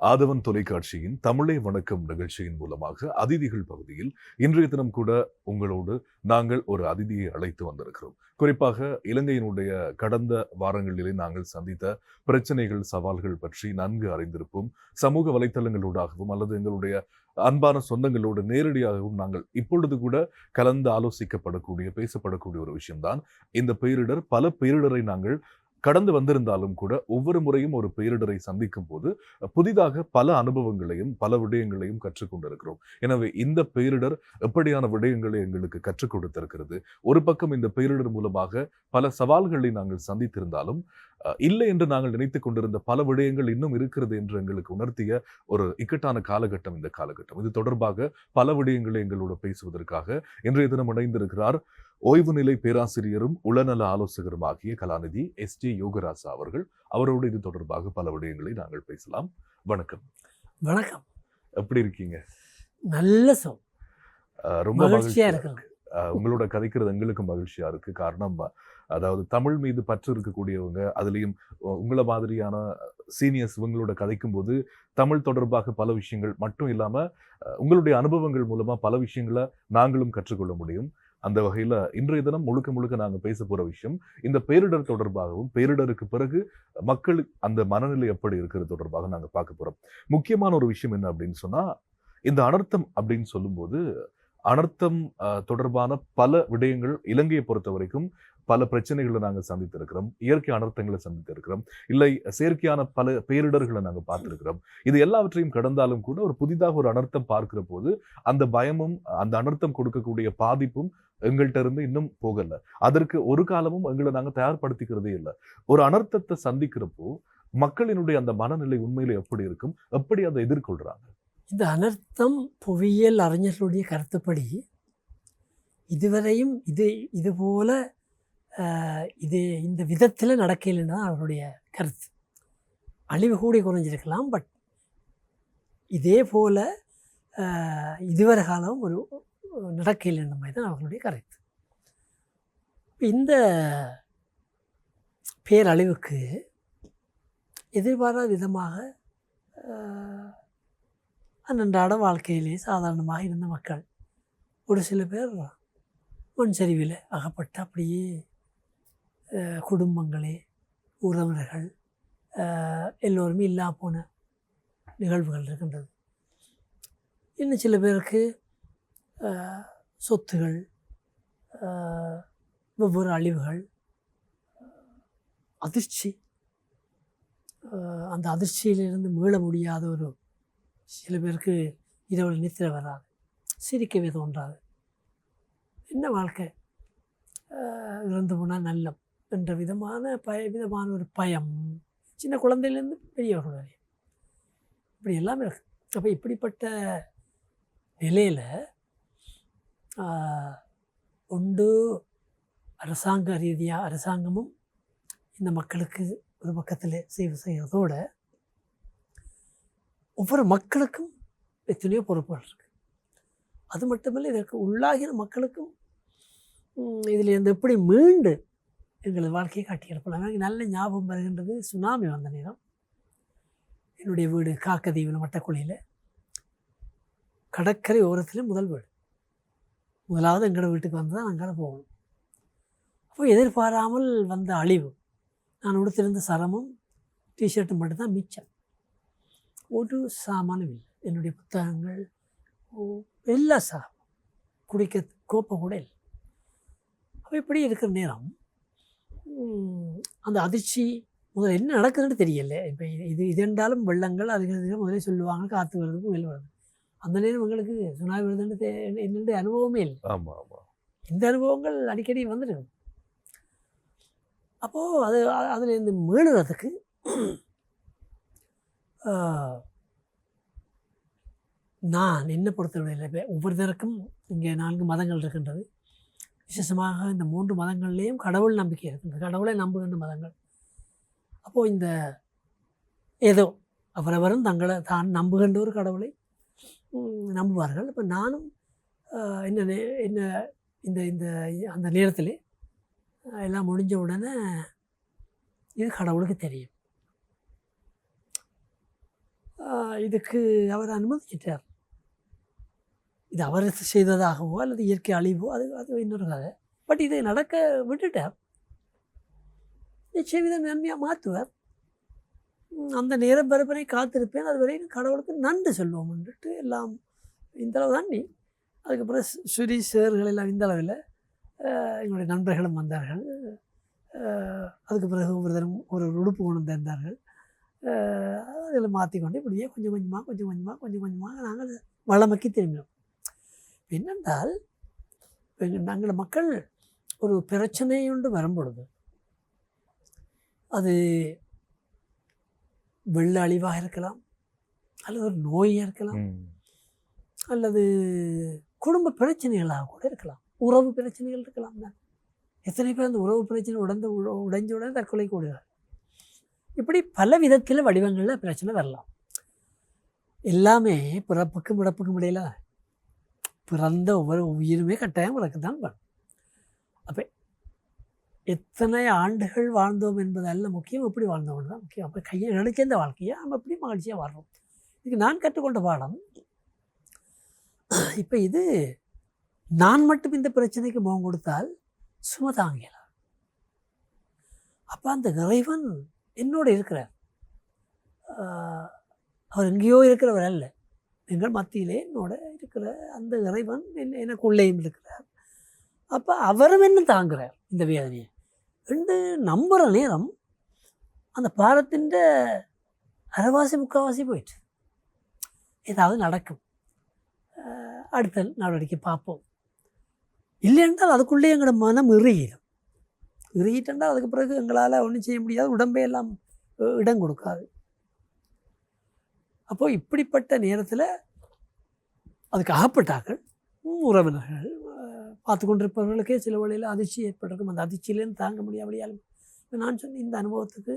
ஆதவன் தொலைக்காட்சியின் தமிழே வணக்கம் நிகழ்ச்சியின் மூலமாக அதிதிகள் பகுதியில் இன்றைய தினம் கூட உங்களோடு நாங்கள் ஒரு அதிதியை அழைத்து வந்திருக்கிறோம். குறிப்பாக இலங்கையினுடைய கடந்த வாரங்களிலே நாங்கள் சந்தித்த பிரச்சனைகள், சவால்கள் பற்றி நன்கு அறிந்திருப்போம். சமூக வலைத்தளங்களூடாகவும் அல்லது எங்களுடைய அன்பான சொந்தங்களோடு நேரடியாகவும் நாங்கள் இப்பொழுது கூட கலந்து ஆலோசிக்கப்படக்கூடிய, பேசப்படக்கூடிய ஒரு விஷயம்தான் இந்த பேரிடர். பல பேரிடரை நாங்கள் கடந்து வந்திருந்தாலும் கூட ஒவ்வொரு முறையும் ஒரு பேரிடரை சந்திக்கும் போது புதிதாக பல அனுபவங்களையும் பல விடயங்களையும் கற்றுக்கொண்டிருக்கிறோம். எனவே இந்த பேரிடர் எப்படியான விடயங்களை எங்களுக்கு கற்றுக் கொடுத்திருக்கிறது. ஒரு பக்கம் இந்த பேரிடர் மூலமாக பல சவால்களை நாங்கள் சந்தித்திருந்தாலும் இல்லை என்று நாங்கள் நினைத்துக் கொண்டிருந்த பல விடயங்கள் இன்னும் இருக்கிறது என்று எங்களுக்கு உணர்த்திய ஒரு இக்கட்டான காலகட்டம் இந்த காலகட்டம். இது தொடர்பாக பல விடயங்களை எங்களோடு பேசுவதற்காக இன்றைய தினம் இணைந்திருக்கிறார் ஓய்வு நிலை பேராசிரியரும் உளநல ஆலோசகரும் ஆகிய கலாநிதி எஸ்.டி. யோகராசா அவர்கள். அவரோடு இது தொடர்பாக பல விடயங்களை நாங்கள் பேசலாம். வணக்கம். வணக்கம். எப்படி இருக்கீங்க? நல்ல ரொம்ப மகிழ்ச்சியா இருக்கு. உங்களோட கதைக்கிறது எங்களுக்கு மகிழ்ச்சியா இருக்கு. காரணம், அதாவது தமிழ் மீது பற்று இருக்கக்கூடியவங்க, அதுலேயும் உங்களை மாதிரியான சீனியர்ஸ் இவங்களோட கதைக்கும் போது தமிழ் தொடர்பாக பல விஷயங்கள் மட்டும் இல்லாம உங்களுடைய அனுபவங்கள் மூலமா பல விஷயங்களை நாங்களும் கற்றுக்கொள்ள முடியும். அந்த வகையில இன்றைய தினம் முழுக்க முழுக்க நாங்க பேச போற விஷயம் இந்த பேரிடர் தொடர்பாகவும், பேரிடருக்கு பிறகு மக்களுக்கு அந்த மனநிலை எப்படி இருக்கிறது தொடர்பாக நாங்க பார்க்க போறோம். முக்கியமான ஒரு விஷயம் என்ன அப்படின்னு சொன்னா, இந்த அனர்த்தம் அப்படின்னு சொல்லும்போது அனர்த்தம் தொடர்பான பல விடயங்கள் இலங்கையை பொறுத்த வரைக்கும் பல பிரச்சனைகளை நாங்கள் சந்தித்திருக்கிறோம். இயற்கை அனர்த்தங்களை சந்தித்திருக்கிறோம், இல்லை செயற்கையான பல பேரிடர்களை நாங்கள் பார்த்திருக்கிறோம். இது எல்லாவற்றையும் கடந்தாலும் கூட ஒரு புதிதாக ஒரு அனர்த்தம் பார்க்கிற போது அந்த பயமும் அந்த அனர்த்தம் கொடுக்கக்கூடிய பாதிப்பும் எங்கள்கிட்ட இருந்து இன்னும் போகல. அதற்கு ஒரு காலமும் எங்களை நாங்கள் தயார்படுத்திக்கிறதே இல்லை. ஒரு அனர்த்தத்தை சந்திக்கிறப்போ மக்களினுடைய அந்த மனநிலை உண்மையில எப்படி இருக்கும், எப்படி அதை எதிர்கொள்றாங்க? இந்த அனர்த்தம் புவியியல் அறிஞர்களுடைய கருத்துப்படி இதுவரையும் இது போல இந்த விதத்தில் நடக்கலைன்னா அவருடைய கருத்து. அழிவு கூடி குறைஞ்சிருக்கலாம், பட் இதே போல் இதுவரை காலம் ஒரு நடக்கலைன்ற மாதிரி தான் அவர்களுடைய கருத்து. இந்த பேரழிவுக்கு எதிர்பாராத விதமாக அன்றாட வாழ்க்கையிலே சாதாரணமாக இருந்த மக்கள் ஒரு சில பேர் மண் சரிவில் அகப்பட்டு அப்படியே குடும்பங்களே, உறவினர்கள் எல்லோருமே இல்லா போன நிகழ்வுகள் இருக்கின்றது. இன்னும் சில பேருக்கு சொத்துகள், வெவ்வேறு அழிவுகள், அதிர்ச்சி, அந்த அதிர்ச்சியிலிருந்து மீள முடியாத ஒரு சில பேருக்கு இரவு நித்திரை வராது, சிரிக்கவே தோன்றாது. என்ன வாழ்க்கை, இறந்து போனால் நல்லம் என்ற விதமான ஒரு பயம், சின்ன குழந்தையிலேருந்து பெரியவர்கள் வரை இப்படி எல்லாமே இருக்கு. அப்போ இப்படிப்பட்ட நிலையில் ஒன்று அரசாங்க ரீதியாக அரசாங்கமும் இந்த மக்களுக்கு ஒரு பக்கத்தில் சேவை செய்கிறதோட ஒவ்வொரு மக்களுக்கும் எத்தனையோ பொறுப்புகள் இருக்குது. அது மட்டுமில்லை, இதற்கு உள்ளாகிற மக்களுக்கும் இதில் இருந்து எப்படி மீண்டு எங்களது வாழ்க்கையை காட்டியிருப்போம். எனக்கு நல்ல ஞாபகம் வருகின்றது, சுனாமி வந்த நேரம் என்னுடைய வீடு காக்கதீவில் மட்டக்குழியில் கடற்கரை ஓரத்தில் முதல் வீடு. முதலாவது எங்களோட வீட்டுக்கு வந்து தான் அங்கே போகணும். அப்போ எதிர்பாராமல் வந்த அழிவு. நான் உடுத்திருந்த சரமும் டிஷர்ட்டும் மட்டும்தான் மிச்சம். ஒரு சாமானும் இல்லை. என்னுடைய புத்தகங்கள் எல்லா சாமான், குடிக்க கோப்பம் கூட இல்லை. அப்போ இப்படி இருக்கிற நேரம் அந்த அதிர்ச்சி முதல்ல என்ன நடக்குதுன்னு தெரியல. இப்போ இது என்றாலும் வெள்ளங்கள் அதுக்கு முதலே சொல்லுவாங்க, காற்று வருதுக்கு வெயில் வருது. அந்த நேரம் எங்களுக்கு சுனாமி வருதுன்னு என்னுடைய அனுபவமே இல்லை. ஆமாம் ஆமாம், இந்த அனுபவங்கள் அடிக்கடி வந்துருக்கு. அப்போது அதில் இருந்து மீளுறதுக்கு நான் என்ன பொறுத்தவரையில் ஒவ்வொருத்தருக்கும் இங்கே 4 மதங்கள் இருக்கின்றது. விசேஷமாக இந்த 3 மதங்கள்லேயும் கடவுள் நம்பிக்கை இருக்கின்றது, கடவுளை நம்புகின்ற மதங்கள். அப்போது இந்த ஏதோ அவரவரும் தான் நம்புகின்ற ஒரு கடவுளை நம்புவார்கள். இப்போ நானும் என்ன இந்த இந்த அந்த நேரத்தில் எல்லாம் முடிஞ்ச உடனே இது கடவுளுக்கு தெரியும். இதுக்கு அவர் அனுமதிச்சிட்டார். இது அவர் செய்ததாகவோ அல்லது இயற்கை அழிவோ அது இன்னொரு கதை. பட் இதை நடக்க விட்டுட்டார். நிச்சயம் இதை நன்மையாக மாற்றுவார். அந்த நேரம் பரப்பனை காத்திருப்பேன், அது வரைக்கும் கடவுளுக்கு நன்றி சொல்வோம்ன்ட்டு எல்லாம் இந்தளவு தண்ணி. அதுக்கப்புறம் சுரீஷ் சார்கள் எல்லாம் இந்த அளவில் எங்களுடைய நண்பர்களும் வந்தார்கள். அதுக்கு பிறகு ஒரு உடுப்பு கொண்டு வந்தார்கள். அதில் மாற்றிக்கொண்டு இப்படியே கொஞ்சம் கொஞ்சமாக நாங்கள் வளமைக்கு திரும்பினோம். என்னென்றால் நாங்கள் மக்கள் ஒரு பிரச்சனை ஒன்று வரும்பொழுது அது வெள்ள அழிவாக இருக்கலாம், அல்லது ஒரு நோயாக இருக்கலாம், அல்லது குடும்ப பிரச்சனைகளாக கூட இருக்கலாம், உறவு பிரச்சனைகள் இருக்கலாம் தான். எத்தனை பேர் அந்த உறவு பிரச்சனை உடைஞ்ச உடனே தற்கொலை கூடுகிறார். இப்படி பல விதத்தில் வடிவங்களில் பிரச்சனை வரலாம். எல்லாமே பிறப்புக்கும் இறப்புக்கும் இடையில பிறந்த ஒவ்வொரு உயிருமே கட்டாயம் இறக்கத்தான் வேணும். அப்போ எத்தனை ஆண்டுகள் வாழ்ந்தோம் என்பது அல்ல முக்கியம், எப்படி வாழ்ந்தோம் தான் முக்கியம். அப்போ கையை நினைச்ச இந்த வாழ்க்கையை நம்ம எப்படி மகிழ்ச்சியாக வாழ்றோம். இதுக்கு நான் கற்றுக்கொண்ட பாடம். இப்போ இது நான் மட்டும் இந்த பிரச்சனைக்கு முகம் கொடுத்தால் சும தாங்கலாம். அப்போ அந்த இறைவன் என்னோடு இருக்கிறார். அவர் எங்கேயோ இருக்கிறவர் அல்ல, எங்கள் மத்தியிலே என்னோட இருக்கிற அந்த இறைவன் எனக்குள்ளேயும் இருக்கிறார். அப்போ அவரும் என்ன தாங்குகிறார் இந்த வேதனையை என்று நம்புகிற நேரம் அந்த பாரத்தின் அரைவாசி முக்கால்வாசி போயிட்டு ஏதாவது நடக்கும், அடுத்த நடவடிக்கை பார்ப்போம். இல்லைன்றால் அதுக்குள்ளே எங்களோட மனம் இறுகிட்டால் அதுக்கு பிறகு எங்களால் ஒன்றும் செய்ய முடியாது, உடம்பே எல்லாம் இடம் கொடுக்காது. அப்போது இப்படிப்பட்ட நேரத்தில் அதுக்கு அகப்பட்டார்கள் உறவினர்கள், பார்த்து கொண்டிருப்பவர்களுக்கே சில வழியில் அதிர்ச்சி ஏற்பட்டிருக்கும். அந்த அதிர்ச்சியிலேருந்து தாங்க முடியாமடியாலும் நான் சொன்ன இந்த அனுபவத்துக்கு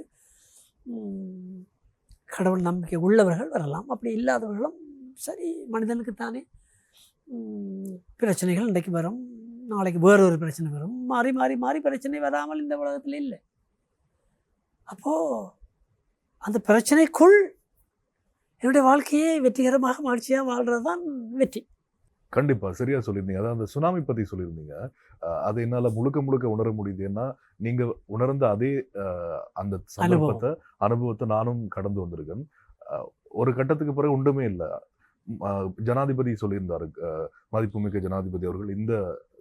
கடவுள் நம்பிக்கை உள்ளவர்கள் வரலாம், அப்படி இல்லாதவர்களும் சரி மனிதனுக்குத்தானே பிரச்சனைகள் இன்றைக்கு வரும், நாளைக்கு வேறொரு பிரச்சனை வரும், மாறி மாறி மாறி பிரச்சனை வராமல் இந்த உலகத்தில் இல்லை. அப்போது அந்த பிரச்சனைக்குள் என்னுடைய வாழ்க்கையை வெற்றிகரமாக மகிழ்ச்சியாக வாழ்கிறது தான் வெற்றி. கண்டிப்பாக சரியாக சொல்லியிருந்தீங்க. அதான் அந்த சுனாமி பற்றி சொல்லியிருந்தீங்க. அது என்னால் முழுக்க உணர முடியுது. ஏன்னா நீங்கள் உணர்ந்த அதே அந்த அனுபவத்தை நானும் கடந்து வந்திருக்கேன். ஒரு கட்டத்துக்கு பிறகு ஒன்றுமே இல்லை. ஜனாதிபதி சொல்லியிருந்தாரு, மதிப்புமிக்க ஜனாதிபதி அவர்கள் இந்த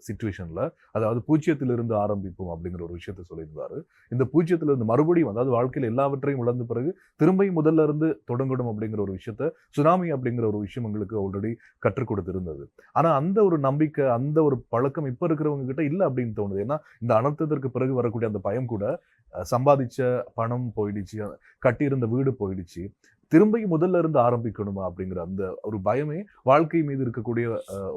சிச்சுவேஷன்ல, அதாவது பூஜ்ஜியத்திலிருந்து ஆரம்பிப்போம் அப்படிங்கிற ஒரு விஷயத்த சொல்லியிருந்தாரு. இந்த பூஜ்ஜியத்திலிருந்து மறுபடியும், அதாவது வாழ்க்கையில் எல்லாவற்றையும் இழந்த பிறகு திரும்பியும் முதல்ல இருந்து தொடங்கணும் அப்படிங்கிற ஒரு விஷயத்த சுனாமி அப்படிங்கிற ஒரு விஷயம் எங்களுக்கு ஆல்ரெடி கற்றுக் கொடுத்திருந்தது. ஆனா அந்த ஒரு நம்பிக்கை, அந்த ஒரு பழக்கம் இப்ப இருக்கிறவங்க கிட்ட இல்லை அப்படின்னு தோணுது. ஏன்னா இந்த அனர்த்தத்திற்கு பிறகு வரக்கூடிய அந்த பயம் கூட, சம்பாதிச்ச பணம் போயிடுச்சு, கட்டியிருந்த வீடு போயிடுச்சு, திரும்பியும் முதல்ல இருந்து ஆரம்பிக்கணுமா அப்படிங்கிற அந்த ஒரு பயமே வாழ்க்கை மீது இருக்கக்கூடிய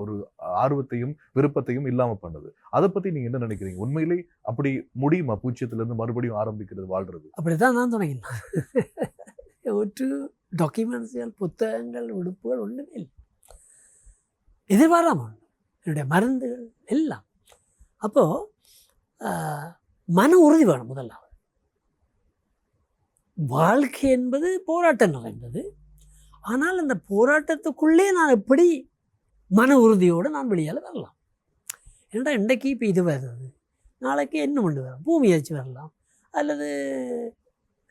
ஒரு ஆர்வத்தையும் விருப்பத்தையும் இல்லாம பண்ணுது. அதை பத்தி நீங்க என்ன நினைக்கிறீங்க? உண்மையிலே அப்படி முடியுமா பூஜ்ஜியத்துல இருந்து மறுபடியும் ஆரம்பிக்கிறது, வாழ்றது? அப்படித்தான் நான் தொடங்கினேன். ஒரு டாக்குமெண்ட்ஸுகள், புத்தகங்கள், உடுப்புகள் ஒன்றுமே இல்லை, எதிர்பாராமல் என்னுடைய மருந்துகள் எல்லாம். அப்போது மன உறுதி வேணும். முதல்ல வாழ்க்கை என்பது போராட்டம் நிறைந்தது. ஆனால் அந்த போராட்டத்துக்குள்ளே நான் எப்படி மன உறுதியோடு நான் வெளியால் வரலாம். ஏன்னா இன்றைக்கு இப்போ இது வருது, நாளைக்கு என்ன ஒன்று வரும், பூமி அதிர்ச்சி வரலாம், அல்லது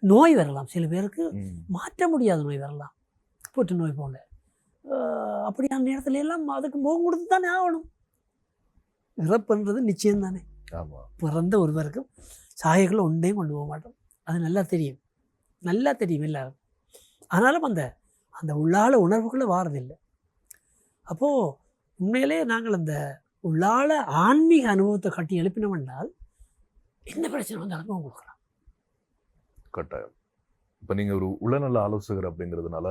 நோய் வரலாம். சில பேருக்கு மாற்ற முடியாத நோய் வரலாம், புற்றுநோய் போல. அப்படியான நேரத்துல எல்லாம் அதுக்கு முகம் கொடுத்து தானே ஆகணும். இறப்புன்றது நிச்சயம் தானே. பிறந்த ஒருவருக்கும் சாகைகள் ஒன்றையும் கொண்டு போக மாட்டோம், அது நல்லா தெரியும் எல்லாரும். ஆனாலும் அந்த அந்த உள்ளால உணர்வுக்குள்ளே வாரதில்லை. அப்போது உண்மையிலே நாங்கள் அந்த உள்ளால ஆன்மீக அனுபவத்தை கட்டி எழுப்பினோம் என்றால் என்ன பிரச்சனை வந்து அனுபவம் கொடுக்கலாம். கட்டாயம். இப்போ நீங்கள் ஒரு உளநல ஆலோசகர் அப்படிங்கிறதுனால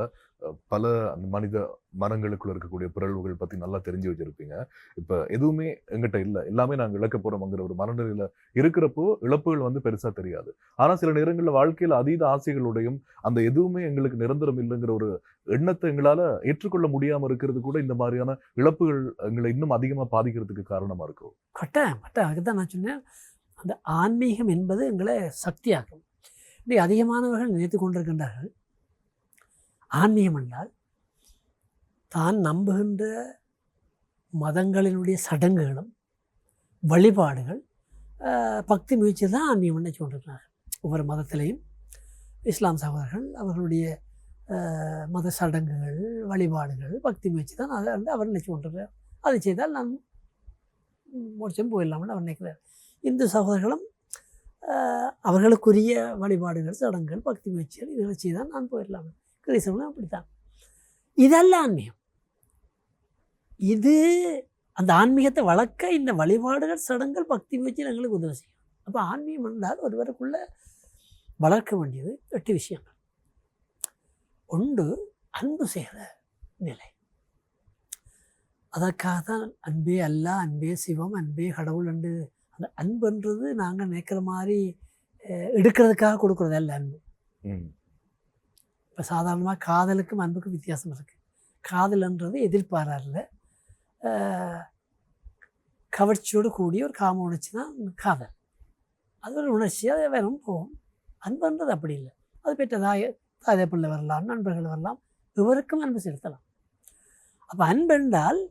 பல அந்த மனித மனங்களுக்குள்ள இருக்கக்கூடிய பிறழ்வுகள் பற்றி நல்லா தெரிஞ்சு வச்சிருப்பீங்க. இப்போ எதுவுமே எங்கிட்ட இல்லை, எல்லாமே நாங்கள் இழக்க போகிறோம்ங்கிற ஒரு மனநிலையில் இருக்கிறப்போ இழப்புகள் வந்து பெருசாக தெரியாது. ஆனால் சில நேரங்களில் வாழ்க்கையில் அதீத ஆசைகளுடையும் அந்த எதுவுமே எங்களுக்கு நிரந்தரம் இல்லைங்கிற ஒரு எண்ணத்தை எங்களால் ஏற்றுக்கொள்ள முடியாமல் இருக்கிறது கூட இந்த மாதிரியான இழப்புகள் எங்களை இன்னும் அதிகமாக பாதிக்கிறதுக்கு காரணமாக இருக்கும். கட்டாயம் அதுதான் நான் சொன்னேன், அந்த ஆன்மீகம் என்பது எங்களை சக்தியாக்கும். இப்படி அதிகமானவர்கள் நினைத்து கொண்டிருக்கின்றார்கள் ஆன்மீகம் என்றால் தான் நம்புகின்ற மதங்களினுடைய சடங்குகளும் வழிபாடுகள் பக்தி முயற்சி தான் ஆன்மீகம் என்று சொல்லியிருக்கிறார்கள். ஒவ்வொரு மதத்திலையும் இஸ்லாம் சகோதரர்கள் அவர்களுடைய மத சடங்குகள் வழிபாடுகள் பக்தி முயற்சி தான் அதை வந்து அவர் நினைச்சு கொண்டிருக்கிறார். அதை செய்தால் நான் மோட்சம் போயிடலாம்னு அவர் நினைக்கிறார். இந்து சகோதரர்களும் அவர்களுக்குரிய வழிபாடுகள் சடங்குகள் பக்தி முயற்சிகள் இதை வச்சு தான் நான் போயிடலாம். கிறிஸ்தவனும் அப்படித்தான். இதல்ல ஆன்மீகம். இது அந்த ஆன்மீகத்தை வளர்க்க இந்த வழிபாடுகள் சடங்குகள் பக்தி முயற்சிகள் எங்களுக்கு உதவி செய்யும். அப்போ ஆன்மீகம் என்றால் ஒருவருக்குள்ள வளர்க்க வேண்டியது 8 விஷயங்கள். ஒன்று அன்பு செய்கிற நிலை. அதற்காக தான் அன்பே அல்லா, அன்பே சிவம், அன்பே கடவுள் என்று. அந்த அன்புன்றது நாங்கள் நினைக்கிற மாதிரி எடுக்கிறதுக்காக கொடுக்குறது அல்ல அன்பு. இப்போ சாதாரணமாக காதலுக்கும் அன்புக்கும் வித்தியாசம் இருக்குது. காதல்ன்றது எதிர்பாரால கவர்ச்சியோடு கூடிய ஒரு காம உணர்ச்சி தான் காதல். அது ஒரு உணர்ச்சி, அதை வேணும் போகும். அன்புன்றது அப்படி இல்லை. அது பெற்ற தாய் பிள்ளை வரலாம், நண்பர்கள் வரலாம், இவருக்கும் அன்பு செலுத்தலாம். அப்போ அன்பென்றால்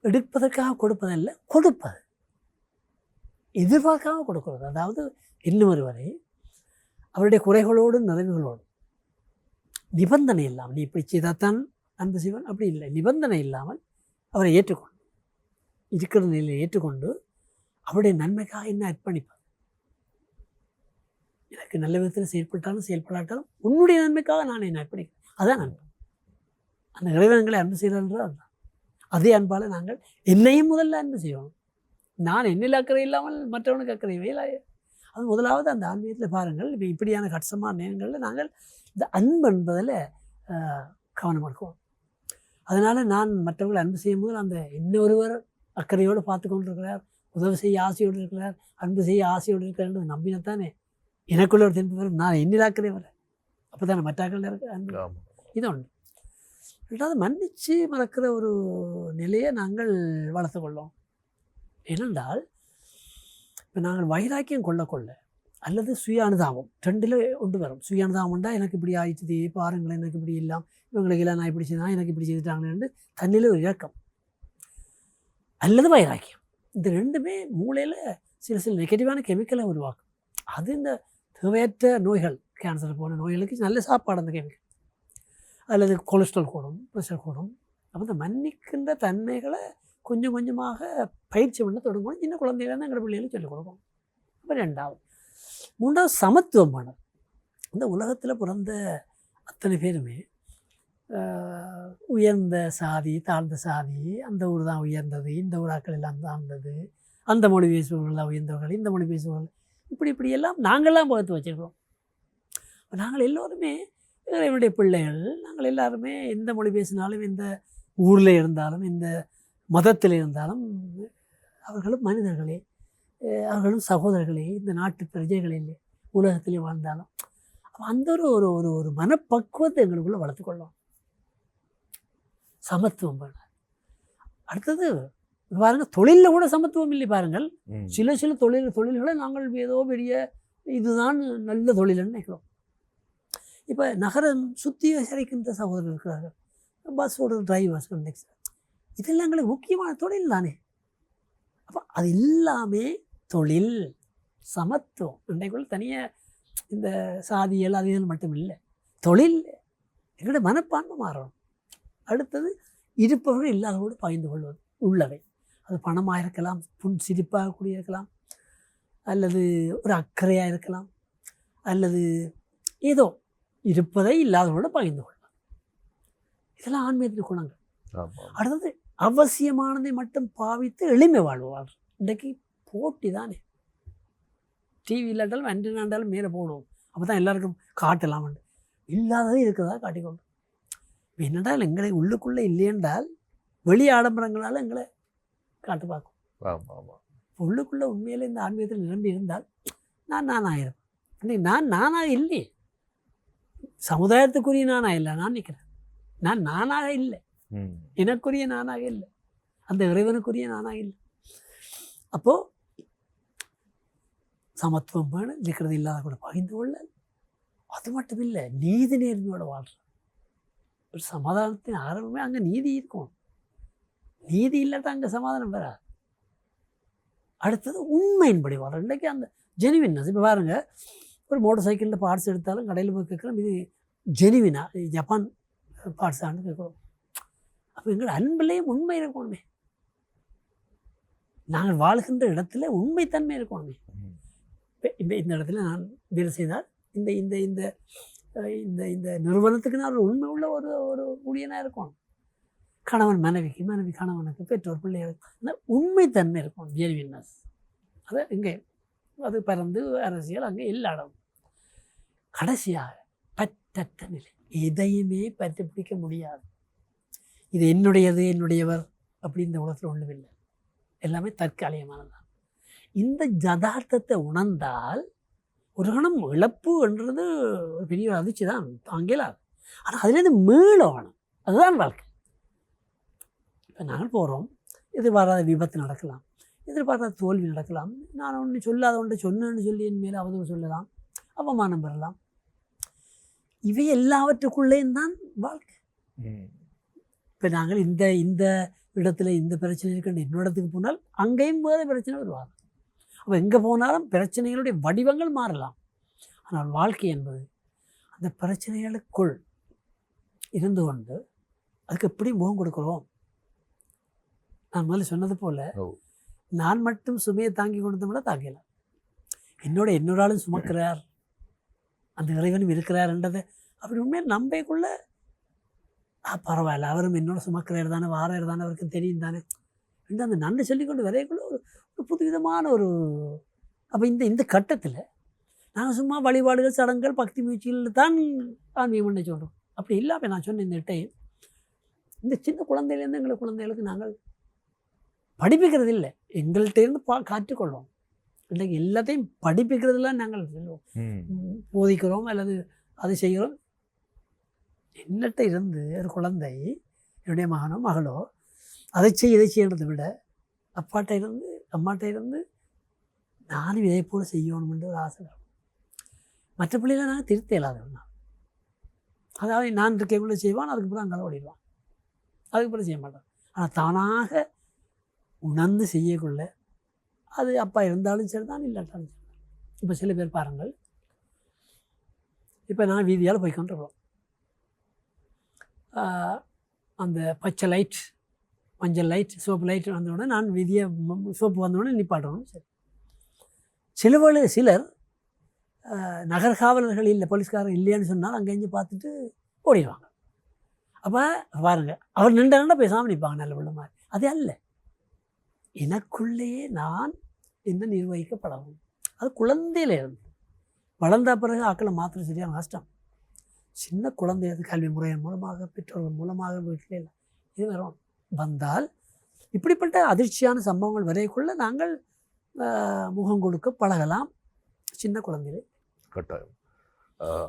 எடுப்பதற்காக கொடுப்பதல்ல, கொடுப்பது, எதிர்பார்க்காம கொடுக்கிறது. அதாவது இன்னும் ஒருவரை அவருடைய குறைகளோடும் நிறைவுகளோடும் நிபந்தனை இல்லாமல், நீ இப்படி செய்தால்தான் அன்பு செய்வன் அப்படி இல்லை, நிபந்தனை இல்லாமல் அவரை ஏற்றுக்கொண்டு இருக்கிற நிலையை ஏற்றுக்கொண்டு அவருடைய நன்மைக்காக என்ன அர்ப்பணிப்பது. எனக்கு நல்ல விதத்தில் செயல்பட்டாலும் செயல்படாட்டாலும் உன்னுடைய நன்மைக்காக நான் என்ன அர்ப்பணிக்கிறேன். அதான் அன்பு. அந்த இறைவன்களை அன்பு செய்கிறான்றது அதுதான். அதே அன்பால் நாங்கள் என்னையும் முதல்ல அன்பு செய்வோம். நான் என்னில் அக்கறை இல்லாமல் மற்றவனுக்கு அக்கறை வேலாய. அது முதலாவது அந்த ஆன்மீகத்தில் பாருங்கள். இப்போ இப்படியான கஷ்டமான நேரங்களில் நாங்கள் இந்த அன்பு என்பதில் கவனம் எடுக்குவோம். அதனால் நான் மற்றவர்களை அன்பு செய்யும் போது அந்த இன்னொருவர் அக்கறையோடு பார்த்து கொண்டு இருக்கிறார், உதவி செய்ய ஆசையோடு இருக்கிறார், அன்பு செய்ய ஆசையோடு இருக்கிறார் நம்பினத்தானே எனக்குள்ள ஒரு திரும்பி வரும். நான் என்னில் அக்கறை வரேன். அப்போ தானே மற்றாக்கள் இருக்க அன்பு. இது ஒன்று. ரெண்டாவது மன்னித்து மறக்கிற ஒரு நிலையை நாங்கள் வளர்த்து கொள்ளோம். ஏனென்றால் இப்போ நாங்கள் வைராக்கியம் கொள்ள அல்லது சுய அனுதாபம் ரெண்டில் ஒன்று வரும். சுய அனுதாபம்ண்டா எனக்கு இப்படி ஆயிடுச்சு பாருங்களேன், எனக்கு இப்படி இல்லாம், இவங்களுக்கு எல்லாம் நான் இப்படி செய்தான், எனக்கு இப்படி செய்துட்டாங்கன்னு தன்னில் ஒரு இழக்கம் அல்லது வைராக்கியம். இந்த ரெண்டுமே மூளையில் சில நெகட்டிவான கெமிக்கலை உருவாக்கும். அது இந்த தேவையற்ற நோய்கள், கேன்சர் போன நோய்களுக்கு நல்ல சாப்பாடு அந்த கெமிக்கல். அல்லது கொலஸ்ட்ரால் கூடும், ப்ரெஷர் கூடும். அப்போ இந்த மன்னிக்கின்ற தன்மைகளை கொஞ்சம் கொஞ்சமாக பயிற்சி பண்ண தொடங்கணும். சின்ன குழந்தையிலேருந்து எங்கள் பிள்ளைகளுக்கு சொல்லிக் கொடுக்கணும். அப்போ ரெண்டாவது. மூன்றாவது சமத்துவம் பண்ணணும். இந்த உலகத்தில் பிறந்த அத்தனை பேருமே உயர்ந்த சாதி தாழ்ந்த சாதி, அந்த ஊர் தான் உயர்ந்தது, இந்த ஊராக்கள் எல்லாம் தாழ்ந்தது, அந்த மொழி பேசுபவர்கள் தான் உயர்ந்தவர்கள், இந்த மொழி பேசுபவர்கள், இப்படி எல்லாம் நாங்கள்லாம் பகுத்து வச்சுருக்கோம். நாங்கள் எல்லோருமே இறைவனுடைய பிள்ளைகள். நாங்கள் எல்லாருமே எந்த மொழி பேசினாலும், எந்த ஊரில் இருந்தாலும், எந்த மதத்தில் இருந்தாலும் அவர்களும் மனிதர்களே, அவர்களும் சகோதரர்களே, இந்த நாட்டு பிரஜைகளே, உலகத்திலே வாழ்ந்தாலும். அப்போ அந்த ஒரு மனப்பக்குவத்தை எங்களுக்குள்ளே வளர்த்துக்கொள்ளோம். சமத்துவம் பண்ண. அடுத்தது பாருங்கள், தொழிலில் கூட சமத்துவம் இல்லை பாருங்கள். சில தொழில்களை நாங்கள் ஏதோ பெரிய இதுதான் நல்ல தொழில்னு நினைக்கிறோம். இப்போ நகரம் சுத்திகரிக்கின்ற சகோதரர்கள் இருக்கிறார்கள், பஸ்ஸோட டிரைவர்ஸ், கண்டக்டர், இதெல்லாம் எங்களுக்கு முக்கியமான தொழில் தானே. அப்போ அது எல்லாமே தொழில். சமத்துவம் இன்றைக்குள்ள தனியாக இந்த சாதியல் அது இதுன்னு மட்டும் இல்லை, தொழில். எங்களோட மனப்பான்மை மாறணும். அடுத்தது இருப்பவர்கள் இல்லாதவோடு பகிர்ந்து கொள்வது உள்ளவை. அது பணமாக இருக்கலாம், சிரிப்பாக கூடிய இருக்கலாம், அல்லது ஒரு அக்கறையாக இருக்கலாம், அல்லது ஏதோ இருப்பதை இல்லாதவோடு பகிர்ந்து கொள்ளலாம். இதெல்லாம் ஆன்மீகத்தின் குணங்கள். அடுத்தது அவசியமானதை மட்டும் பாவித்து எளிமை வாழ்வார். இன்றைக்கு போட்டி தானே. டிவி இல்லாட்டாலும் அன்றாண்டாலும் மேலே போடுவோம். அப்போ தான் எல்லாருக்கும் காட்டலாம். இல்லாததே இருக்கிறதா காட்டிக்கொண்டு என்னென்றால் எங்களை உள்ளுக்குள்ளே இல்லையென்றால் வெளி ஆடம்பரங்களால் எங்களை காட்டு பார்க்கும். உள்ளுக்குள்ளே உண்மையிலே இந்த ஆன்மீகத்தில் நிரம்பி இருந்தால் நான் நானாயிருப்பேன். இன்னைக்கு நான் நானாக இல்லையே, சமுதாயத்துக்குரிய நானாக இல்லை. நான் நிற்கிறேன், நான் நானாக இல்லை, எனக்குரிய நானாக இல்லை, அந்த இறைவனுக்குரிய நானாக இல்லை. அப்போது சமத்துவம் வேணும், இருக்கிறது இல்லாத கூட பகிர்ந்து கொள்ள, அது மட்டும் இல்லை, நீதி நேர்மையோட வாழ்கிறோம். ஒரு சமாதானத்தின் ஆரம்பமே அங்கே நீதி இருக்கும். நீதி இல்லாட்டா அங்கே சமாதானம் வராது. அடுத்தது உண்மையின்படி வாழ்கிறோம். இன்றைக்கி அந்த ஜெனுவின்னஸ். இப்போ பாருங்க, ஒரு மோட்டர் சைக்கிளில் பார்ட்ஸ் எடுத்தாலும் கடையில் போய் கேட்குறோம், இது ஜெனுவினா, இது ஜப்பான் பார்ட்ஸான்னு கேட்குறோம். அப்போ எங்கள் அன்பிலேயும் உண்மை இருக்கணுமே. நாங்கள் வாழ்கின்ற இடத்துல உண்மைத்தன்மை இருக்கணுமே. இந்த இந்த இடத்துல நான் வேலை செய்தால் இந்த இந்த இந்த இந்த இந்த நிறுவனத்துக்கு நான் ஒரு உண்மை உள்ள ஒரு ஒரு ஊழியனாக இருக்கணும். கணவன் மனைவிக்கு, மனைவி கணவனுக்கு, பெற்றோர் பிள்ளைகளுக்கு அந்த உண்மைத்தன்மை இருக்கணும், ஜெனுவின்னஸ். அது இங்கே அது பறந்து அரசியல் அங்கே எல்லா இடம். கடைசியாக பற்றற்ற நிலை. எதையுமே பற்றி பிடிக்க முடியாது. இது என்னுடையது, என்னுடையவர் அப்படி இந்த உலகத்தில் ஒன்றுமில்லை. எல்லாமே தற்காலிகமானதான். இந்த யதார்த்தத்தை உணர்ந்தால் ஒரு கணம் இழப்பு என்றது ஒரு பெரிய அதிர்ச்சி தான், தாங்கலாது. ஆனால் அதுலேருந்து மீளணும். அதுதான் வாழ்க்கை. இப்போ நாங்கள் போகிறோம், எதிர்பாராத விபத்து நடக்கலாம், எதிர்பாராத தோல்வி நடக்கலாம். நான் ஒன்று சொல்லாத ஒன்றை சொன்னேன்னு சொல்லி என் மேலே அவதூறு சொல்லலாம், அவமானம் பெறலாம். இவை எல்லாவற்றுக்குள்ளேயும் தான் வாழ்க்கை. இப்போ நாங்கள் இந்த இந்த இடத்துல இந்த பிரச்சனை இருக்கின்ற இன்னொரு இடத்துக்கு போனால் அங்கேயும் வேறு பிரச்சனை வருவாங்க. அப்போ எங்கே போனாலும் பிரச்சனைகளுடைய வடிவங்கள் மாறலாம். ஆனால் வாழ்க்கை என்பது அந்த பிரச்சனைகளுக்குள் இருந்து கொண்டு அதுக்கு எப்படி முகம் கொடுக்குறோம். நான் முதல்ல சொன்னது போல், நான் மட்டும் சுமையை தாங்கி கொண்டதை தாங்கலாம். என்னோட இன்னொரு ஆளும் சுமக்கிறார், அந்த இறைவனும் இருக்கிறார்ன்றதை அப்படி உண்மையாக நம்பைக்குள்ள பரவாயில்ல, அவரும் என்னோட சுமக்கிறார் தானே, வாரார் தானே, அவருக்கு தெரியும் தானே என்று அந்த நன்றி சொல்லிக்கொண்டு வரைக்குள்ள ஒரு ஒரு புதுவிதமான ஒரு. அப்போ இந்த இந்த கட்டத்தில் நாங்கள் சும்மா வழிபாடுகள், சடங்குகள், பக்தி முயற்சிகள் தான் ஆன்மீகம்னு சொல்கிறோம். அப்படி இல்லாமல் நான் சொன்ன இந்த இட்டையில் இந்த சின்ன குழந்தையிலேருந்து எங்களை குழந்தைகளுக்கு நாங்கள் படிப்பிக்கிறது இல்லை, எங்கள்கிட்ட இருந்து காற்றுக்கொள்வோம். இன்றைக்கு எல்லாத்தையும் படிப்பிக்கிறதுலாம் நாங்கள் சொல்லுவோம், போதிக்கிறோம் அல்லது அதை செய்கிறோம். என்னட்ட இருந்து ஒரு குழந்தை, என்னுடைய மகனோ மகளோ அதை இதை செய்யறதை விட அப்பாட்ட இருந்து அம்மாட்ட இருந்து நானும் இதை போல் செய்யணும்ன்ற ஒரு ஆசை. மற்ற பிள்ளைகளை நாங்கள் திருத்த இல்லாதவன். அதாவது நான் இருக்கக்குள்ளே செய்வான், அதுக்கப்புறம் அங்கே ஓடிடுவான், அதுக்கப்புறம் செய்ய மாட்டான். ஆனால் தானாக உணர்ந்து செய்யக்குள்ள அது அப்பா இருந்தாலும் சரி தான், இல்லாட்டாலும் சரி. இப்போ சில பேர் பாருங்கள், இப்போ நான் வீதியால் போய் கொண்டிருக்கிறோம், அந்த பச்சை லைட், மஞ்சள் லைட், சோப்பு லைட் வந்தவுடனே நான் வீதியை சோப்பு வந்தவுடனே நிப்பாட்டணும். சரி, சிலர் நகர் காவலர்கள் இல்லை, போலீஸ்காரர் இல்லையான்னு சொன்னால் அங்கேஞ்சு பார்த்துட்டு ஓடிடுவாங்க. அப்போ பாருங்கள், அவர் நின்றா பேசாமல் நிற்பாங்க நல்ல உள்ள மாதிரி. அது அல்ல, எனக்குள்ளேயே நான் என்ன நிர்வகிக்கப்படவும். அது குழந்தையில இருந்து. வளர்ந்த பிறகு ஆக்களை மாத்திரம் சரியான கஷ்டம். சின்ன குழந்தைய கல்வி முறையின் மூலமாக, பெற்றோர்கள் மூலமாக, வீட்டில் இது வரும். வந்தால் இப்படிப்பட்ட அதிர்ச்சியான சம்பவங்கள் வரைக்குள்ள நாங்கள் முகம் கொடுக்க பழகலாம் சின்ன குழந்தைகள். கட்டாயம்.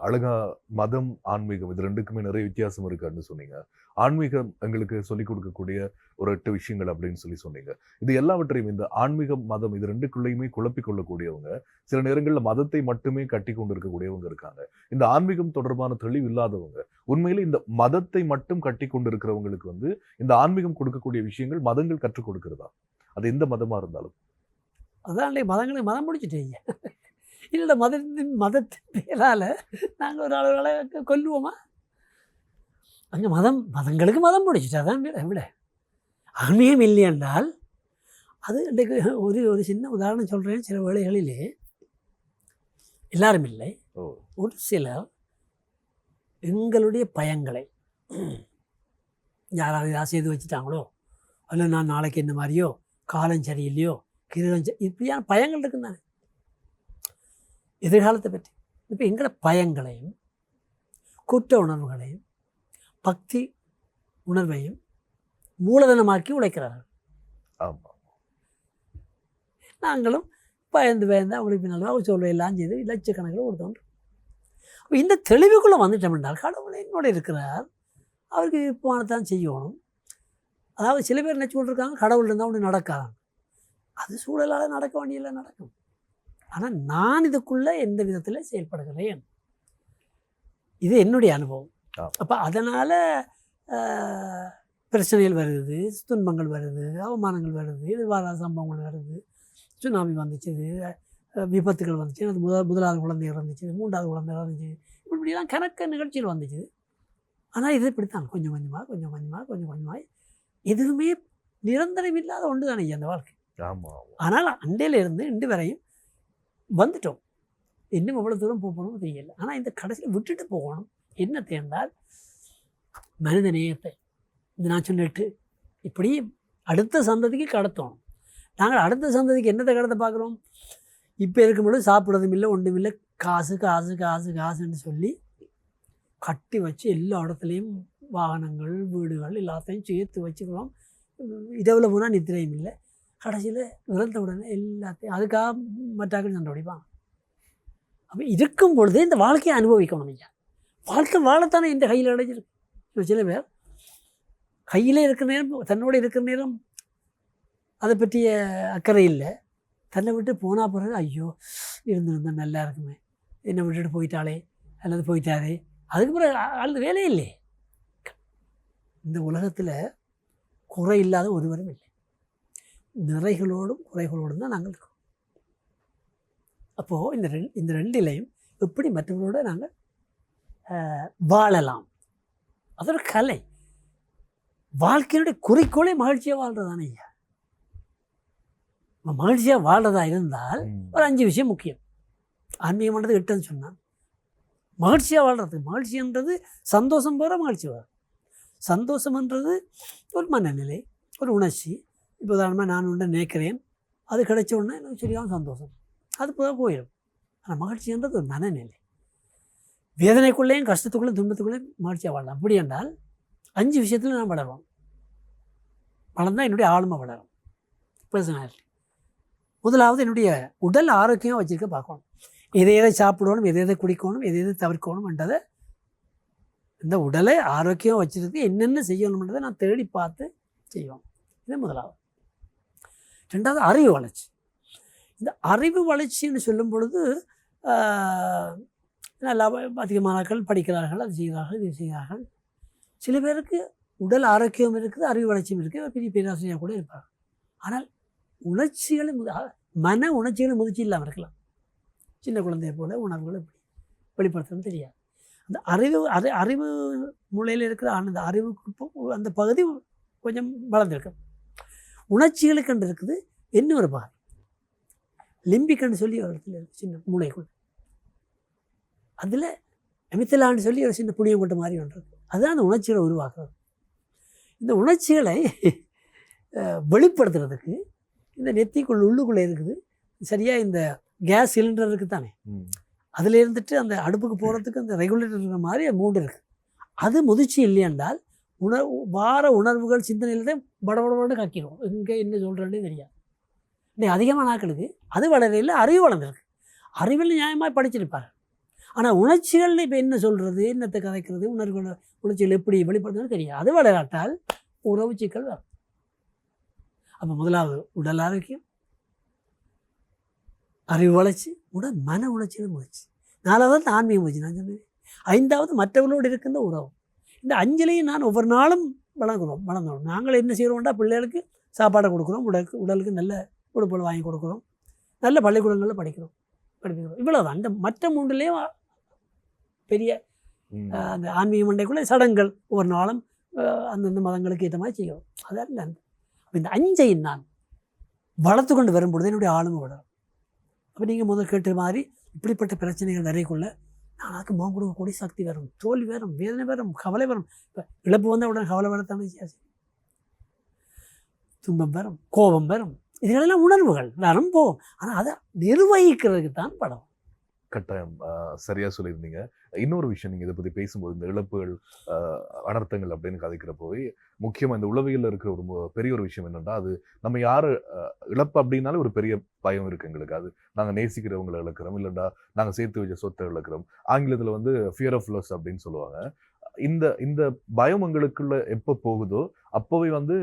அழகா மதம், ஆன்மீகம் இது ரெண்டுக்குமே நிறைய வித்தியாசம் இருக்குன்னு சொன்னீங்க. ஆன்மீகம் எங்களுக்கு சொல்லிக் கொடுக்கக்கூடிய ஒரு 8 விஷயங்கள் அப்படின்னு சொன்னீங்க. இது எல்லாவற்றையும் இந்த ஆன்மீகம், மதம் இது ரெண்டுக்குள்ளேயுமே குழப்பிக் கொள்ளக்கூடியவங்க, சில நேரங்களில் மதத்தை மட்டுமே கட்டி கொண்டு இருக்கக்கூடியவங்க இருக்காங்க. இந்த ஆன்மீகம் தொடர்பான தெளிவு இல்லாதவங்க, உண்மையிலே இந்த மதத்தை மட்டும் கட்டி கொண்டு இருக்கிறவங்களுக்கு இந்த ஆன்மீகம் கொடுக்கக்கூடிய விஷயங்கள் மதங்கள் கற்றுக் கொடுக்கிறதா? அது எந்த மதமா இருந்தாலும். அதான் மதங்களை மதம் முடிச்சுட்டீங்க. இல்லை, மதத்தின் பேரால் நாங்கள் ஒரு ஆளுகளை கொல்லுவோமா? அங்கே மதங்களுக்கு மதம் முடிச்சுட்டு அதான் விட. ஆன்மீகம் இல்லை என்றால் அது இன்றைக்கு ஒரு சின்ன உதாரணம் சொல்கிறேன். சில வேளைகளிலே எல்லாரும் இல்லை, ஒரு சிலர் எங்களுடைய பயங்களை யாராவது ஏதாவது செய்து வச்சுட்டாங்களோ, அல்ல நான் நாளைக்கு என்ன மாதிரியோ, காலம் சரியில்லையோ, கிரகம் இப்படியான பயங்கள் இருக்குன்னு தானே எதிர்காலத்தை பற்றி. இப்போ எங்களோட பயங்களையும் குற்ற உணர்வுகளையும் பக்தி உணர்வையும் மூலதனமாக்கி உழைக்கிறார்கள். ஆமாம், நாங்களும் பயந்து அவங்களுக்கு பின்னால் அவங்க சொல்ல எல்லாம் செய்து லட்சக்கணக்கில் கொடுத்தோம். அப்போ இந்த தெளிவுக்குள்ளே வந்துட்டோம் என்றால் கடவுள் என்னோட இருக்கிறார், அவருக்கு விருப்பமானதான் செய்யணும். அதாவது சில பேர் நினச்சி கொண்டிருக்காங்க கடவுள் இருந்தால் ஒன்று நடக்காது. அது சூழலால் நடக்க வேண்டியெல்லாம் நடக்கும். ஆனால் நான் இதுக்குள்ளே எந்த விதத்தில் செயல்படுகிறேன், இது என்னுடைய அனுபவம். ஆ. அப்போ அதனால் பிரச்சனைகள் வருது, துன்பங்கள் வருது, அவமானங்கள் வருது, எதிர்பாராத சம்பவங்கள் வருது, சுனாமி வந்துச்சு, விபத்துகள் வந்துச்சு, அது முதலாவது குழந்தை இறந்துச்சு, மூன்றாவது குழந்தை இறந்துச்சு, இப்படிலாம் கணக்க நிகழ்ச்சிகள் வந்துச்சு. ஆனால் இது இப்படித்தான் கொஞ்சம் கொஞ்சமாக எதுவுமே நிரந்தரம் இல்லாத ஒன்று தானே அந்த வாழ்க்கை. ஆமாம். ஆனால் அண்டையிலிருந்து இன்று வரையும் வந்துட்டோம். இன்னும் எவ்வளோ தூரம் போகணும்னு தெரியல. ஆனால் இந்த கடைசியில் விட்டுட்டு போகணும். என்ன தேர்ந்தால் மனித நேயத்தை இந்த நான் சொல்லிட்டு இப்படி அடுத்த சந்ததிக்கு கடத்தணும். நாங்கள் அடுத்த சந்ததிக்கு என்னத்தை கடத்த பார்க்குறோம்? இப்போ இருக்கும்பொழுது சாப்பிட்றதும் இல்லை, ஒன்றும் இல்லை, காசு காசு காசு காசுன்னு சொல்லி கட்டி வச்சு எல்லா இடத்துலையும் வாகனங்கள் வீடுகள் எல்லாத்தையும் சேர்த்து வச்சுக்கிறோம். இரவில் போனால் நித்திரையும் இல்லை. கடைசியில் இறந்த உடனே எல்லாத்தையும் அதுக்காக மற்றாக்கள் சண்டை பிடிப்பாங்க. அப்போ இருக்கும் பொழுது இந்த வாழ்க்கையை அனுபவிக்கணும். ஐயா, வாழ்க்கை வாழத்தானே இந்த கையில் அடைஞ்சிருக்கு. சில பேர் கையில் இருக்கிற நேரம், தன்னோட இருக்கிற நேரம் அதை பற்றிய அக்கறை இல்லை. தன்னை விட்டு போனால் பிறகு ஐயோ இருந்திருந்தால் நல்லா இருக்குமே, என்னை விட்டுட்டு போயிட்டாளே அல்லது போயிட்டாரே, அதுக்கு பிறகு அது வேலையே இல்லையே. இந்த உலகத்தில் குறை இல்லாத ஒருவரும் இல்லை. நிறைகளோடும் குறைகளோடும் தான் நாங்கள் இருக்கோம். அப்போது இந்த ரெண்டிலையும் எப்படி மற்றவர்களோடு நாங்கள் வாழலாம், அதோட கலை. வாழ்க்கையினுடைய குறிக்கோளே மகிழ்ச்சியாக வாழ்கிறதானே ஐயா. மகிழ்ச்சியாக வாழ்கிறதா இருந்தால் ஒரு 5 விஷயம் முக்கியம். ஆன்மீகமானது 8ன்னு சொன்னான். மகிழ்ச்சியாக வாழ்கிறது, மகிழ்ச்சின்றது சந்தோஷம் போகிற மகிழ்ச்சி வரும். சந்தோஷம்ன்றது ஒரு மனநிலை, ஒரு உணர்ச்சி. இப்போ உதாரணமாக நான் ஒன்று நினைக்கிறேன், அது கிடைச்ச உடனே எனக்கு சரியான சந்தோஷம், அது போயிடும். ஆனால் மகிழ்ச்சின்றது ஒரு மனநிலை. வேதனைக்குள்ளேயும் கஷ்டத்துக்குள்ளேயும் துன்பத்துக்குள்ளேயும் மகிழ்ச்சியாக வாழலாம். அப்படி என்றால் 5 விஷயத்தில் நான் வளருவோம். வளர்ந்தால் என்னுடைய ஆளுமை வளரும், பர்சனாலிட்டி. முதலாவது என்னுடைய உடல் ஆரோக்கியமாக வச்சுருக்க பார்க்கணும். எதை சாப்பிடணும், எதை குடிக்கணும், எதை தவிர்க்கணும்ன்றதை, இந்த உடலை ஆரோக்கியமாக வச்சுருக்கு என்னென்ன செய்யணுன்றதை நான் தேடி பார்த்து செய்வோம். இது முதலாவது. 2வது அறிவு வளர்ச்சி. இந்த அறிவு வளர்ச்சின்னு சொல்லும் பொழுது நல்லா அதிகமானவர்கள் படிக்கிறார்கள், அது செய்கிறார்கள், இது செய்கிறார்கள். சில பேருக்கு உடல் ஆரோக்கியம் இருக்குது, அறிவு வளர்ச்சியும் இருக்குது, பெரிய பேராசிரியர் கூட இருப்பாங்க. ஆனால் உணர்ச்சிகளை மன உணர்ச்சிகளை முதிர்ச்சி இல்லாமல் இருக்கலாம். சின்ன குழந்தைய போல உணர்வுகளை எப்படி வெளிப்படுத்தணும்னு தெரியாது. அந்த அறிவு மூலையில் இருக்கிற அந்த அறிவுக்கு அந்த பகுதி கொஞ்சம் வளர்ந்துருக்கு. உணர்ச்சிகளுக்கு இருக்குது இன்னொரு பகுதி லிம்பிக்னு சொல்லி ஒரு இடத்துல இருக்குது, சின்ன மூளைக்குள்ள. அதில் அமித்தலான்னு சொல்லி ஒரு சின்ன புளியம் கொட்ட மாதிரி ஒன்று இருக்குது. அதுதான் அந்த உணர்ச்சிகளை உருவாக்குறது. இந்த உணர்ச்சிகளை வெளிப்படுத்துறதுக்கு இந்த நெத்திக்குள் உள்ளுக்குள்ளே இருக்குது சரியாக இந்த கேஸ் சிலிண்டர் இருக்குது தானே, அதில் இருந்துட்டு அந்த அடுப்புக்கு போகிறதுக்கு அந்த ரெகுலேட்டர் இருக்கிற மாதிரி 3 இருக்குது. அது முதிர்ச்சி இல்லையென்றால் வார உணர்வுகள் சிந்தனையில் தான் படபடபட கக்கிடும். இங்கே என்ன சொல்கிறேன்னே தெரியாது. இன்னைக்கு அதிகமான நாட்களுக்கு அது வளரையில் அறிவு வளர்ந்துருக்கு. அறிவில் நியாயமாக படிச்சிருப்பார். ஆனால் உணர்ச்சிகள் இப்போ என்ன சொல்கிறது, என்னத்தை கதைக்கிறது, உணர்ச்சிகள் எப்படி வெளிப்படுத்துறது தெரியாது. அது வளராட்டால் உறவு சிக்கல் வரும். அப்போ முதலாவது உடல் ஆரோக்கியம், அறிவு வளர்ச்சி, மன உணர்ச்சிகள் முயற்சி. 4வது ஆன்மீக முயற்சி நான் சொன்னேன். 5வது மற்றவர்களோடு இருக்கின்ற உறவு. இந்த 5லையும் நான் ஒவ்வொரு நாளும் வளர்ந்தோம். நாங்கள் என்ன செய்கிறோம்டா, பிள்ளைகளுக்கு சாப்பாடை கொடுக்குறோம், உடலுக்கு நல்ல உடுப்புகள் வாங்கி கொடுக்குறோம், நல்ல பள்ளிக்கூடங்களில் படிப்பிக்கிறோம். இவ்வளோதான். அந்த மற்ற 3லேயும் பெரிய அந்த ஆன்மீக மண்டைக்குள்ளே சடங்குகள் ஒவ்வொரு நாளும் அந்தந்த மதங்களுக்கு ஏற்ற மாதிரி செய்கிறோம். அதான் இந்த 5ஐயும் நான் வளர்த்து கொண்டு வரும்பொழுது என்னுடைய ஆளுமை வளரும். அப்போ நீங்கள் முதல் கேட்ட மாதிரி இப்படிப்பட்ட பிரச்சனைகள் நிறையக்குள்ள நானாக்கு முகம் கொடுக்கக்கூடிய சக்தி வரும், தோல்வி வரும், வேதனை வரும், கவலை வரும். இப்போ இழப்பு வந்தால் உடனே கவலை வரத்தானே செய்யாது, துன்பம் வரும், கோபம் வரும். இதுகளெல்லாம் உணர்வுகள் வரும் போகும். ஆனால் அதை நிர்வகிக்கிறதுக்கு தான் படம். கட்டாயம் சரியாக சொல்லியிருந்தீங்க. இன்னொரு விஷயம், நீங்கள் இதை பற்றி பேசும்போது இந்த இழப்புகள் அனர்த்தங்கள் அப்படின்னு கதைக்கிறப்போவே முக்கியமாக இந்த உளவியலில் இருக்கிற ஒரு பெரிய ஒரு விஷயம் என்னென்னா, அது நம்ம யார் இழப்பு அப்படின்னாலே ஒரு பெரிய பயம் இருக்குது எங்களுக்கு. அது நாங்கள் நேசிக்கிறவங்களை இழக்கிறோம், இல்லைண்டா நாங்கள் சேர்த்து வச்ச சொத்தை இழக்கிறோம். ஆங்கிலத்தில் வந்து ஃபியர் ஆஃப் லாஸ் அப்படின்னு சொல்லுவாங்க. இந்த பயம் எங்களுக்குள்ள எப்போ போகுதோ அப்போவே வந்து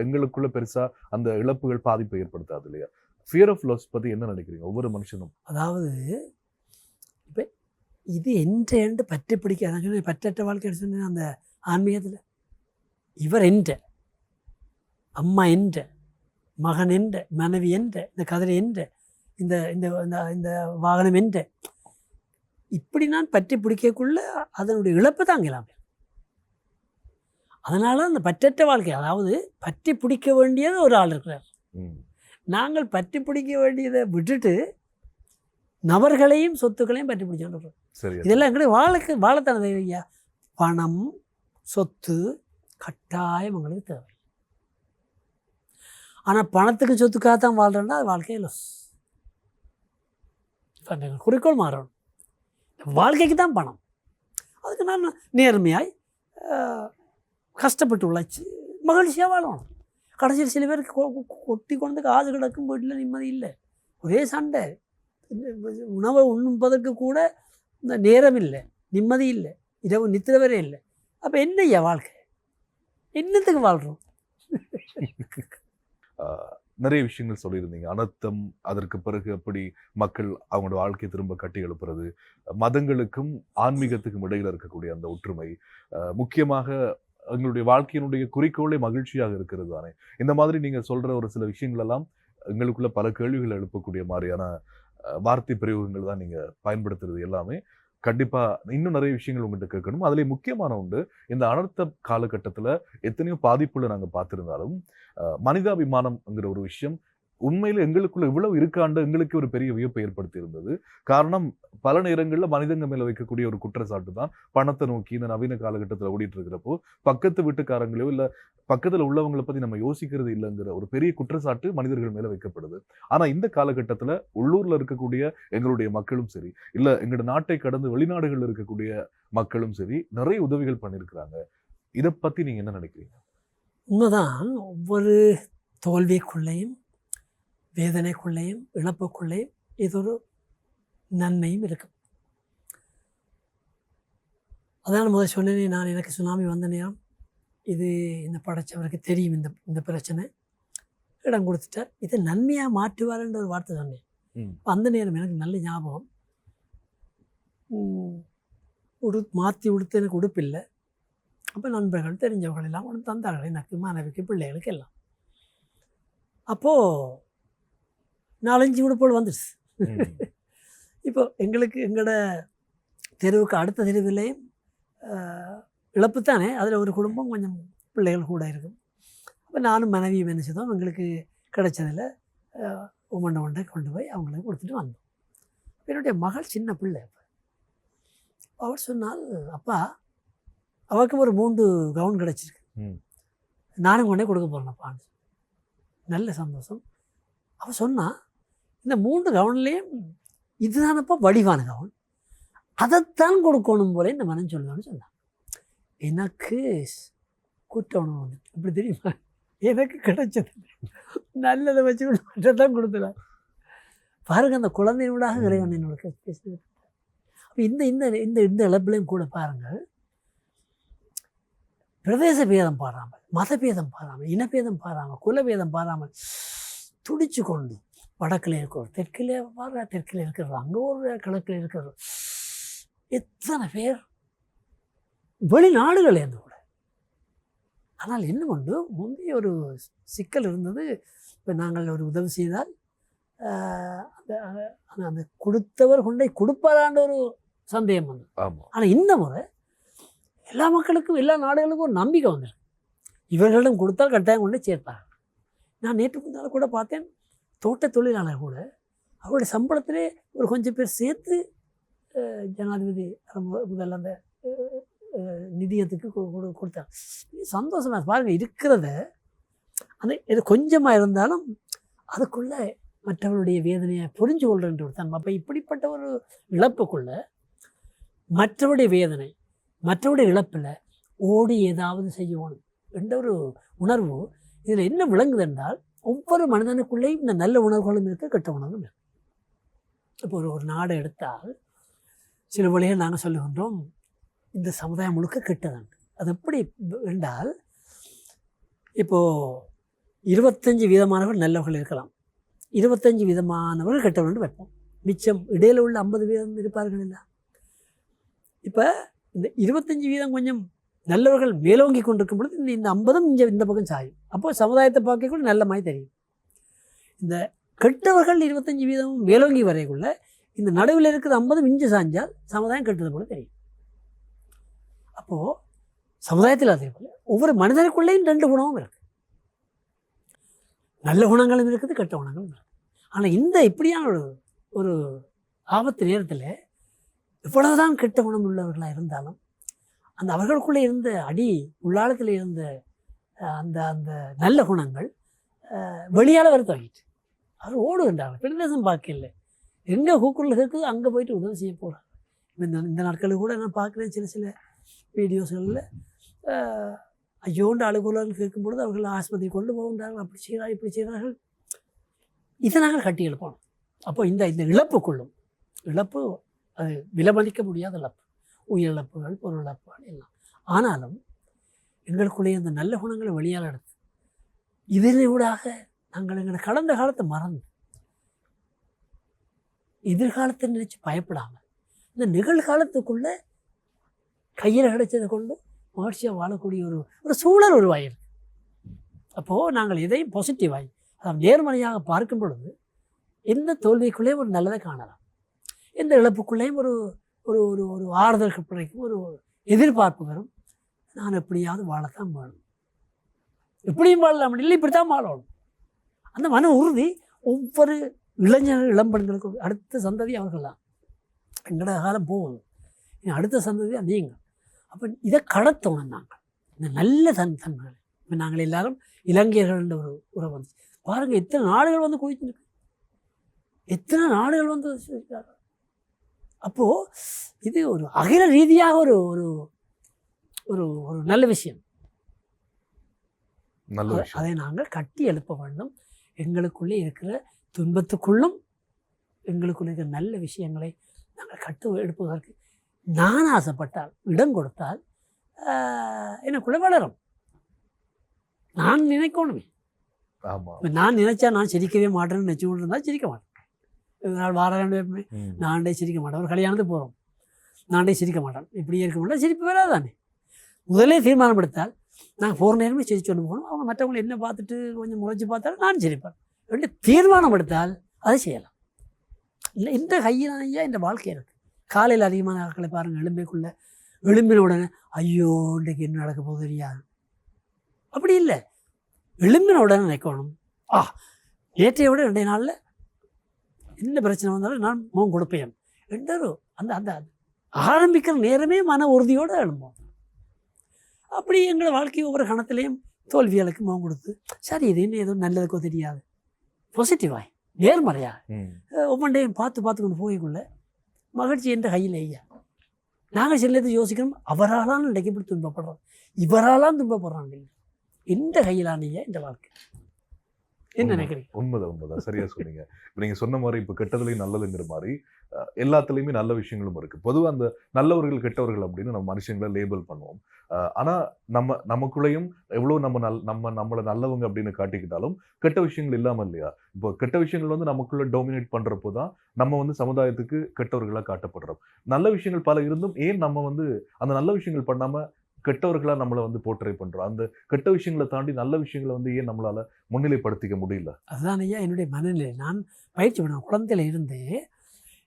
எங்களுக்குள்ள பெருசாக அந்த இழப்புகள் பாதிப்பை ஏற்படுத்தாது இல்லையா? ஃபியர் ஆஃப் லாஸ் பற்றி என்ன நினைக்கிறீங்க ஒவ்வொரு மனுஷனும்? அதாவது இப்போ இது என்று பற்றி பிடிக்காத பற்றற்ற வாழ்க்கை சொன்னேன் அந்த ஆன்மீகத்தில். இவர் என்ற அம்மா என்ற மகன் என்ற மனைவி என்ற இந்த கதிரை என்ற இந்த இந்த இந்த வாகனம் என்ற இப்படி நான் பற்றி பிடிக்கக்குள்ள அதனுடைய இழப்பு தாங்கலாம். அதனால அந்த பற்றற்ற வாழ்க்கை, அதாவது பற்றி பிடிக்க வேண்டியது ஒரு ஆள் இருக்கிறார். நாங்கள் பற்றி பிடிக்க வேண்டியதை விட்டுட்டு நபர்களையும் சொத்துக்களையும் பற்றி பிடிச்சோம். இதெல்லாம் எங்களுக்கு வாழத்தான தேவை ஐயா. பணம் சொத்து கட்டாயம் எங்களுக்கு தேவை. ஆனால் பணத்துக்கு சொத்துக்காகத்தான் வாழ்கிறோன்னா அது வாழ்க்கையில் லொஸ். குறிக்கோள் மாறணும். வாழ்க்கைக்கு தான் பணம். அதுக்கு நான் நேர்மையாய் கஷ்டப்பட்டு உழைச்சி மகிழ்ச்சியாக வாழணும். கடைசியில் சில பேருக்கு கொட்டி கொண்டு காசு கிடக்கும், வீட்டில் நிம்மதி இல்லை, ஒரே சண்டை, உணவை உண்ணும்பதற்கு கூட இந்த நேரம் இல்லை, நிம்மதி இல்லை, இரவு நித்திரவரே இல்லை. அப்போ என்னையா வாழ்க்கை? என்னத்துக்கு வாழ்கிறோம்? நிறைய விஷயங்கள் சொல்லியிருந்தீங்க. அனர்த்தம், அதற்கு பிறகு எப்படி மக்கள் அவங்களோட வாழ்க்கையை திரும்ப கட்டி எழுப்புறது, மதங்களுக்கும் ஆன்மீகத்துக்கும் இடையில இருக்கக்கூடிய அந்த ஒற்றுமை, முக்கியமாக எங்களுடைய வாழ்க்கையினுடைய குறிக்கோளே மகிழ்ச்சியாக இருக்கிறது தானே. இந்த மாதிரி நீங்க சொல்ற ஒரு சில விஷயங்கள் எல்லாம் எங்களுக்குள்ள பல கேள்விகள் எழுப்பக்கூடிய மாதிரியான வார்த்தை பிரயோகங்கள் தான் நீங்க பயன்படுத்துறது எல்லாமே. கண்டிப்பா இன்னும் நிறைய விஷயங்கள் உங்கள்கிட்ட கேட்கணும். அதுல முக்கியமான உண்டு, இந்த அனர்த்த காலகட்டத்துல எத்தனையோ பாதிப்புகளை நாங்க பார்த்திருந்தாலும் மனிதாபிமானம்ங்கிற ஒரு விஷயம் உண்மையில எங்களுக்குள்ள இவ்வளவு இருக்காண்டு எங்களுக்கு ஒரு பெரிய வியப்பை ஏற்படுத்தி இருந்தது. காரணம், பல நேரங்கள்ல மனிதங்க மேல வைக்கக்கூடிய ஒரு குற்றச்சாட்டு தான் பணத்தை நோக்கி இந்த நவீன காலகட்டத்தில் ஓடிட்டு இருக்கிறப்போ பக்கத்து வீட்டுக்காரங்களையோ இல்ல பக்கத்துல உள்ளவங்களை பத்தி நம்ம யோசிக்கிறது இல்லைங்கிற ஒரு பெரிய குற்றச்சாட்டு மனிதர்கள் மேல வைக்கப்படுது. ஆனா இந்த காலகட்டத்துல உள்ளூர்ல இருக்கக்கூடிய எங்களுடைய மக்களும் சரி, இல்ல எங்களோட நாட்டை கடந்து வெளிநாடுகள்ல இருக்கக்கூடிய மக்களும் சரி, நிறைய உதவிகள் பண்ணியிருக்கிறாங்க. இதை பத்தி நீங்க என்ன நினைக்கிறீங்க? உண்மைதான். ஒவ்வொரு தோல்விக்குள்ளேயும் வேதனைக்குள்ளேயும் இழப்புக்குள்ளேயும் ஏதொரு நன்மையும் இருக்கும். அதான் முதல் சொன்னேனே, நான் எனக்கு சுனாமி வந்த நேரம் இது இந்த படைச்சவருக்கு தெரியும் இந்த பிரச்சனை, இடம் கொடுத்துட்டார், இதை நன்மையாக மாற்றுவார்ன்ற ஒரு வார்த்தை சொன்னேன். அந்த நேரம் எனக்கு நல்ல ஞாபகம். மாற்றி உடுத்து எனக்கு உடுப்பில்லை. அப்போ நண்பர்கள் தெரிஞ்சவர்கள் எல்லாம் ஒன்று தந்தார்கள், எனக்கு மனைவிக்கு பிள்ளைகளுக்கு எல்லாம். அப்போது 4-5 உடுப்புகள் வந்துடுச்சு. இப்போ எங்களுக்கு எங்களோட தெருவுக்கு அடுத்த தெருவிலையும் இழப்பு தானே, அதில் ஒரு குடும்பம் கொஞ்சம் பிள்ளைகள் கூட இருக்கும். அப்போ நானும் மனைவியும் என்ன செய்தோம், எங்களுக்கு கிடைச்சதில் ஒன்றை கொண்டு போய் அவங்களுக்கு கொடுத்துட்டு வந்தோம். என்னுடைய மகள் சின்ன பிள்ளை. அவர் சொன்னால், அப்பா அவருக்கு ஒரு 3 கவுன் கிடச்சிருக்கு, நானும் கொண்டே கொடுக்க போகிறேன்ப்பான்னு. நல்ல சந்தோஷம். அவள் சொன்னால், இந்த 3 கவுன்லேயும் இதுதானப்பா வடிவான கவுன், அதைத்தான் கொடுக்கணும் போல இந்த மனம் சொல்லுவான்னு சொன்னான். எனக்கு கூட்ட உணவு வந்து இப்படி தெரியுமா, எனக்கு கிடைச்சது நல்லதை வச்சுக்கிட்டு தான் கொடுத்துலாம். பாருங்கள், அந்த குழந்தையோடாக இறைவன் என்னோட பேசுது. அப்போ இந்த இந்த இந்த இந்த இழப்புலையும் கூட பாருங்கள், பிரதேச பேதம் பாராமல், மதபேதம் பாராமல், இனப்பேதம் பாராமல், குலபேதம் பாராமல் துடிச்சு கொண்டு வடக்கில் இருக்கிறோம், தெற்கில் பாருங்க, தெற்கில் இருக்கிறது, அங்கே ஒரு கிழக்கில் இருக்கிறது, எத்தனை பேர் வெளிநாடுகள் இருந்து கூட. ஆனால் என்ன கொண்டு முந்தைய ஒரு சிக்கல் இருந்தது. இப்போ நாங்கள் ஒரு உதவி செய்தால் அந்த அந்த கொடுத்தவர் கொண்டை கொடுப்பாரான்ற ஒரு சந்தேகம் வந்து. ஆனால் இந்த முறை எல்லா மக்களுக்கும் எல்லா நாடுகளுக்கும் ஒரு நம்பிக்கை வந்துருக்கு, இவர்களிடம் கொடுத்தால் கட்டாயம் கொண்டு சேர்ப்பாங்க. நான் நேற்று முன்னாள் கூட பார்த்தேன், தோட்ட தொழிலாளர் கூட அவருடைய சம்பளத்திலே ஒரு கொஞ்சம் பேர் சேர்த்து ஜனாதிபதி முதல்ல அந்த நிதியத்துக்கு கொடுத்தாங்க. சந்தோஷமாக பாருங்கள், இருக்கிறத அந்த இது கொஞ்சமாக இருந்தாலும் அதுக்குள்ளே மற்றவருடைய வேதனையை புரிஞ்சு கொள்கின்ற ஒரு தன்மை. அப்போ இப்படிப்பட்ட ஒரு இழப்புக்குள்ள மற்றவருடைய வேதனை, மற்றவருடைய இழப்பில் ஓடி ஏதாவது செய்யணும் என்ற ஒரு உணர்வு இதில் என்ன விளங்குது என்றால், ஒவ்வொரு மனிதனுக்குள்ளேயும் இந்த நல்ல உணர்வுகளும் இருக்குது, கெட்ட உணர்வும் இருக்குது. இப்போ ஒரு நாடை எடுத்தால் சில வழிகள் நாங்கள் சொல்லுகின்றோம், இந்த சமுதாயம் முழுக்க கெட்டதாண்டு. அது எப்படி என்றால், இப்போது 25% நல்லவர்கள் இருக்கலாம், 25% கெட்டவர்கள் வைப்போம், மிச்சம் இடையில் உள்ள 50% இருப்பார்கள் இல்லை. இப்போ இந்த 25% கொஞ்சம் நல்லவர்கள் மேலோங்கி கொண்டிருக்கும் பொழுது இந்த 50 இங்கே இந்த பக்கம் சாயும். அப்போ சமுதாயத்தை பார்க்க கூட நல்ல மாதிரி தெரியும். இந்த கெட்டவர்கள் 25% மேலோங்கி வரைக்குள்ள இந்த நடுவில் இருக்கிற 50 இஞ்சி சாஞ்சால் சமுதாயம் கெட்டது போல தெரியும். அப்போது சமுதாயத்தில் அதே போல் ஒவ்வொரு மனிதனுக்குள்ளேயும் 2 குணமும் இருக்குது. நல்ல குணங்களும் இருக்குது, கெட்ட குணங்களும் இருக்குது. ஆனால் இந்த இப்படியான ஒரு ஆபத்து நேரத்தில் எவ்வளவுதான் கெட்ட குணம் உள்ளவர்களாக இருந்தாலும் அந்த அவர்களுக்குள்ளே இருந்த உள்ளாழத்தில் இருந்த அந்த அந்த நல்ல குணங்கள் வெளியால் வர தொடங்கிட்டு அவர் ஓடுகின்றாங்க. பெருந்தேசம் பார்க்கல, எங்கே கூக்குள்ள இருக்குது அங்கே போயிட்டு உதவி செய்ய போகிறாங்க. இந்த நாட்களில் கூட நான் பார்க்குறேன் சில வீடியோஸ்களில் ஐயோண்டு அலுவலர்கள் கேட்கும்பொழுது அவர்கள் ஆஸ்பத்திரி கொண்டு போகின்றார்கள், அப்படி செய்கிறார்கள் இப்படி செய்கிறார்கள். இதை நாங்கள் கட்டி எழுப்பணும். அப்போ இந்த இழப்புக்குள்ளும் இழப்பு அது விலமளிக்க முடியாத இழப்பு, உயிரிழப்புகள், பொருள் இழப்புகள் எல்லாம். ஆனாலும் எங்களுக்குள்ளே அந்த நல்ல குணங்களை வெளியால் எடுத்து இதனூடாக நாங்கள் எங்களை கடந்த காலத்தை மறந்து எதிர்காலத்தை நினைச்சு பயப்படாமல் இந்த நிகழ்காலத்துக்குள்ளே கையில் கிடைச்சதை கொண்டு மகிழ்ச்சியாக வாழக்கூடிய ஒரு சூழல் உருவாயிருக்கு. அப்போது நாங்கள் எதையும் பாசிட்டிவாகி அதாவது நேர்மறையாக பார்க்கும் பொழுது எந்த தோல்விக்குள்ளேயும் ஒரு நல்லதை காணலாம், எந்த இழப்புக்குள்ளேயும் ஒரு ஒரு ஒரு ஒரு ஆறுதல் கிடைக்கும், ஒரு எதிர்பார்ப்பு வரும். நான் எப்படியாவது வாழத்தான் வாழும், எப்படியும் வாழலாம் இல்லை, இப்படி தான் வாழணும். அந்த மன உறுதி ஒவ்வொரு இளைஞர்கள் இளம்பெண்களுக்கு அடுத்த சந்ததி அவர்கள் தான். எங்களோட காலம் போகுது, அடுத்த சந்ததி நீங்கள். அப்போ இதை கடத்தணும் நாங்கள், இந்த நல்ல தன்மைகள். இப்போ நாங்கள் எல்லாரும் இலங்கையர்கள்ன்ற ஒரு உறவு வந்து பாருங்கள், எத்தனை நாடுகள் வந்து குவிச்சிருக்கு, எத்தனை நாடுகள் வந்து வச்சிருக்காங்க. அப்போது இது ஒரு அகில ரீதியாக ஒரு ஒரு ஒரு ஒரு நல்ல விஷயம். அதை நாங்கள் கட்டி எழுப்ப வேண்டும். எங்களுக்குள்ளே இருக்கிற துன்பத்துக்குள்ளும் எங்களுக்குள்ளே இருக்கிற நல்ல விஷயங்களை நாங்கள் கட்டு எழுப்புவதற்கு நான் ஆசைப்பட்டால், இடம் கொடுத்தால் எனக்குள்ளே வளரும். நான் நினைக்கணுமே. இப்போ நான் நினைச்சா நான் சிரிக்கவே மாட்டேன்னு நினச்சி கொண்டு இருந்தால் சிரிக்க மாட்டேன். நாள் வாராண்டே நான்டே சிரிக்க மாட்டேன். ஒரு கல்யாணத்துக்கு போகிறோம், நான்டே சிரிக்க மாட்டேன். இப்படியே இருக்க மாட்டேன், சிரிப்பு வராதானே. முதலே தீர்மானம் எடுத்தால் நான் போகிற நேரமே சிரிச்சு கொண்டு போகணும். அவங்க மற்றவங்களை என்ன பார்த்துட்டு கொஞ்சம் முளைச்சி பார்த்தாலும் நான் சிரிப்பேன். ரெண்டு தீர்மானம் எடுத்தால் அதை செய்யலாம். இல்லை இந்த கையில் ஐயா இந்த வாழ்க்கை இருக்குது. காலையில் அதிகமான ஆட்களை பாருங்கள், எழும்பின உடனே ஐயோ இன்றைக்கு என்ன நடக்க போகுது தெரியாது. அப்படி இல்லை, எழும்பின உடனே நினைக்கணும், நேற்றைய விட 2 நாளில் என்ன பிரச்சனை வந்தாலும் நான் முகம் கொடுப்பேன் என்றொரு அந்த அந்த ஆரம்பிக்கிற நேரமே மன உறுதியோடு எழும்போம். அப்படி எங்களை வாழ்க்கை ஒவ்வொரு கணத்திலையும் தோல்விகளுக்கு முகம் கொடுத்து சரி இது இன்னும் ஏதோ நல்லதுக்கோ தெரியாது பாசிட்டிவாக நேர்மறையாக ஒவ்வொன்றையும் பார்த்து கொண்டு போய்க்குள்ள மகிழ்ச்சி என்ற கையில் ஐயா. நாங்கள் சில நேரத்தை யோசிக்கணும், அவராலாம் இன்றைக்கு இப்படி துன்பப்படுறோம், இவராலாம் துன்பப்படுறாங்க, எந்த கையிலான ஐயா இந்த வாழ்க்கை. என்ன நினைக்கிறீங்க? உண்மைதான், சரியா சொன்னீங்க. இப்போ நீங்கள் சொன்ன மாதிரி இப்போ கெட்டதுலையும் நல்லதுங்கிற மாதிரி எல்லாத்துலேயுமே நல்ல விஷயங்களும் இருக்குது. பொதுவாக அந்த நல்லவர்கள் கெட்டவர்கள் அப்படின்னு நம்ம மனுஷங்களை லேபிள் பண்ணுவோம். ஆனால் நமக்குள்ளேயும் எவ்வளோ நம்மளை நல்லவங்க அப்படின்னு காட்டிக்கிட்டாலும் கெட்ட விஷயங்கள் இல்லாமல் இல்லையா? இப்போ கெட்ட விஷயங்கள் வந்து நமக்குள்ள டாமினேட் பண்ணுறப்போ தான் நம்ம வந்து சமுதாயத்துக்கு கெட்டவர்களாக காட்டப்படுறோம். நல்ல விஷயங்கள் பல இருந்தும் ஏன் நம்ம வந்து அந்த நல்ல விஷயங்கள் பண்ணாமல் கெட்டவர்களாக நம்மளை வந்து போர்ட்ரே பண்ணுறோம்? அந்த கெட்ட விஷயங்களை தாண்டி நல்ல விஷயங்களை வந்து ஏன் நம்மளால் முன்னிலைப்படுத்திக்க முடியல? அதுதான் ஐயா என்னுடைய மனநிலை. நான் பயிற்சி பண்ண குழந்தையில இருந்தே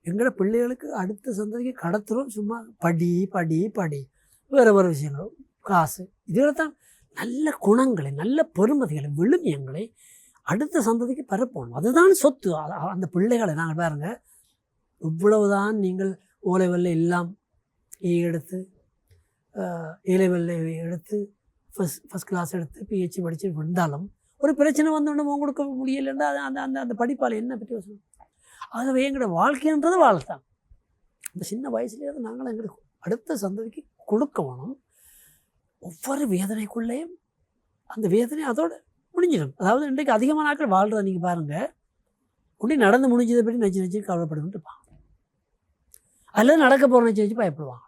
எங்களோட பிள்ளைகளுக்கு அடுத்த சந்ததிக்கு கடத்துகிறோம். சும்மா படி படி படி வேறு வேறு விஷயங்கள், காசு, இதில் தான் நல்ல குணங்களை, நல்ல பெருமதிகளை, விழுமியங்களை அடுத்த சந்ததிக்கு பரப்பணும். அதுதான் சொத்து. அந்த பிள்ளைகளை நாங்கள் பாருங்கள், இவ்வளவுதான் நீங்கள் ஓலைவல்ல எல்லாம் எடுத்து ஏலைவல்ல எடுத்து ஃபஸ்ட் கிளாஸ் எடுத்து பிஹெச்டி படித்து வந்தாலும் ஒரு பிரச்சனை வந்தோடனே முகம் கொடுக்க முடியலைன்னா அந்த அந்த அந்த படிப்பால் என்ன பற்றி வசனம். ஆகவே எங்களோட வாழ்க்கைன்றது வாழ்த்தான். இந்த சின்ன வயசுலேயே நாங்கள் எங்களுக்கு அடுத்த சந்ததிக்கு கொடுக்க வேணும். ஒவ்வொரு வேதனைக்குள்ளேயும் அந்த வேதனை அதோடு முடிஞ்சிடும். அதாவது இன்றைக்கு அதிகமான நாட்கள் வாழ்கிறத நீங்கள் பாருங்கள், அப்படி நடந்து முடிஞ்சதை பற்றி நச்சு கவலைப்படுதுன்னு இருப்பாங்க, அல்லது நடக்க போகிற நச்சு வச்சு பயப்படுவாங்க.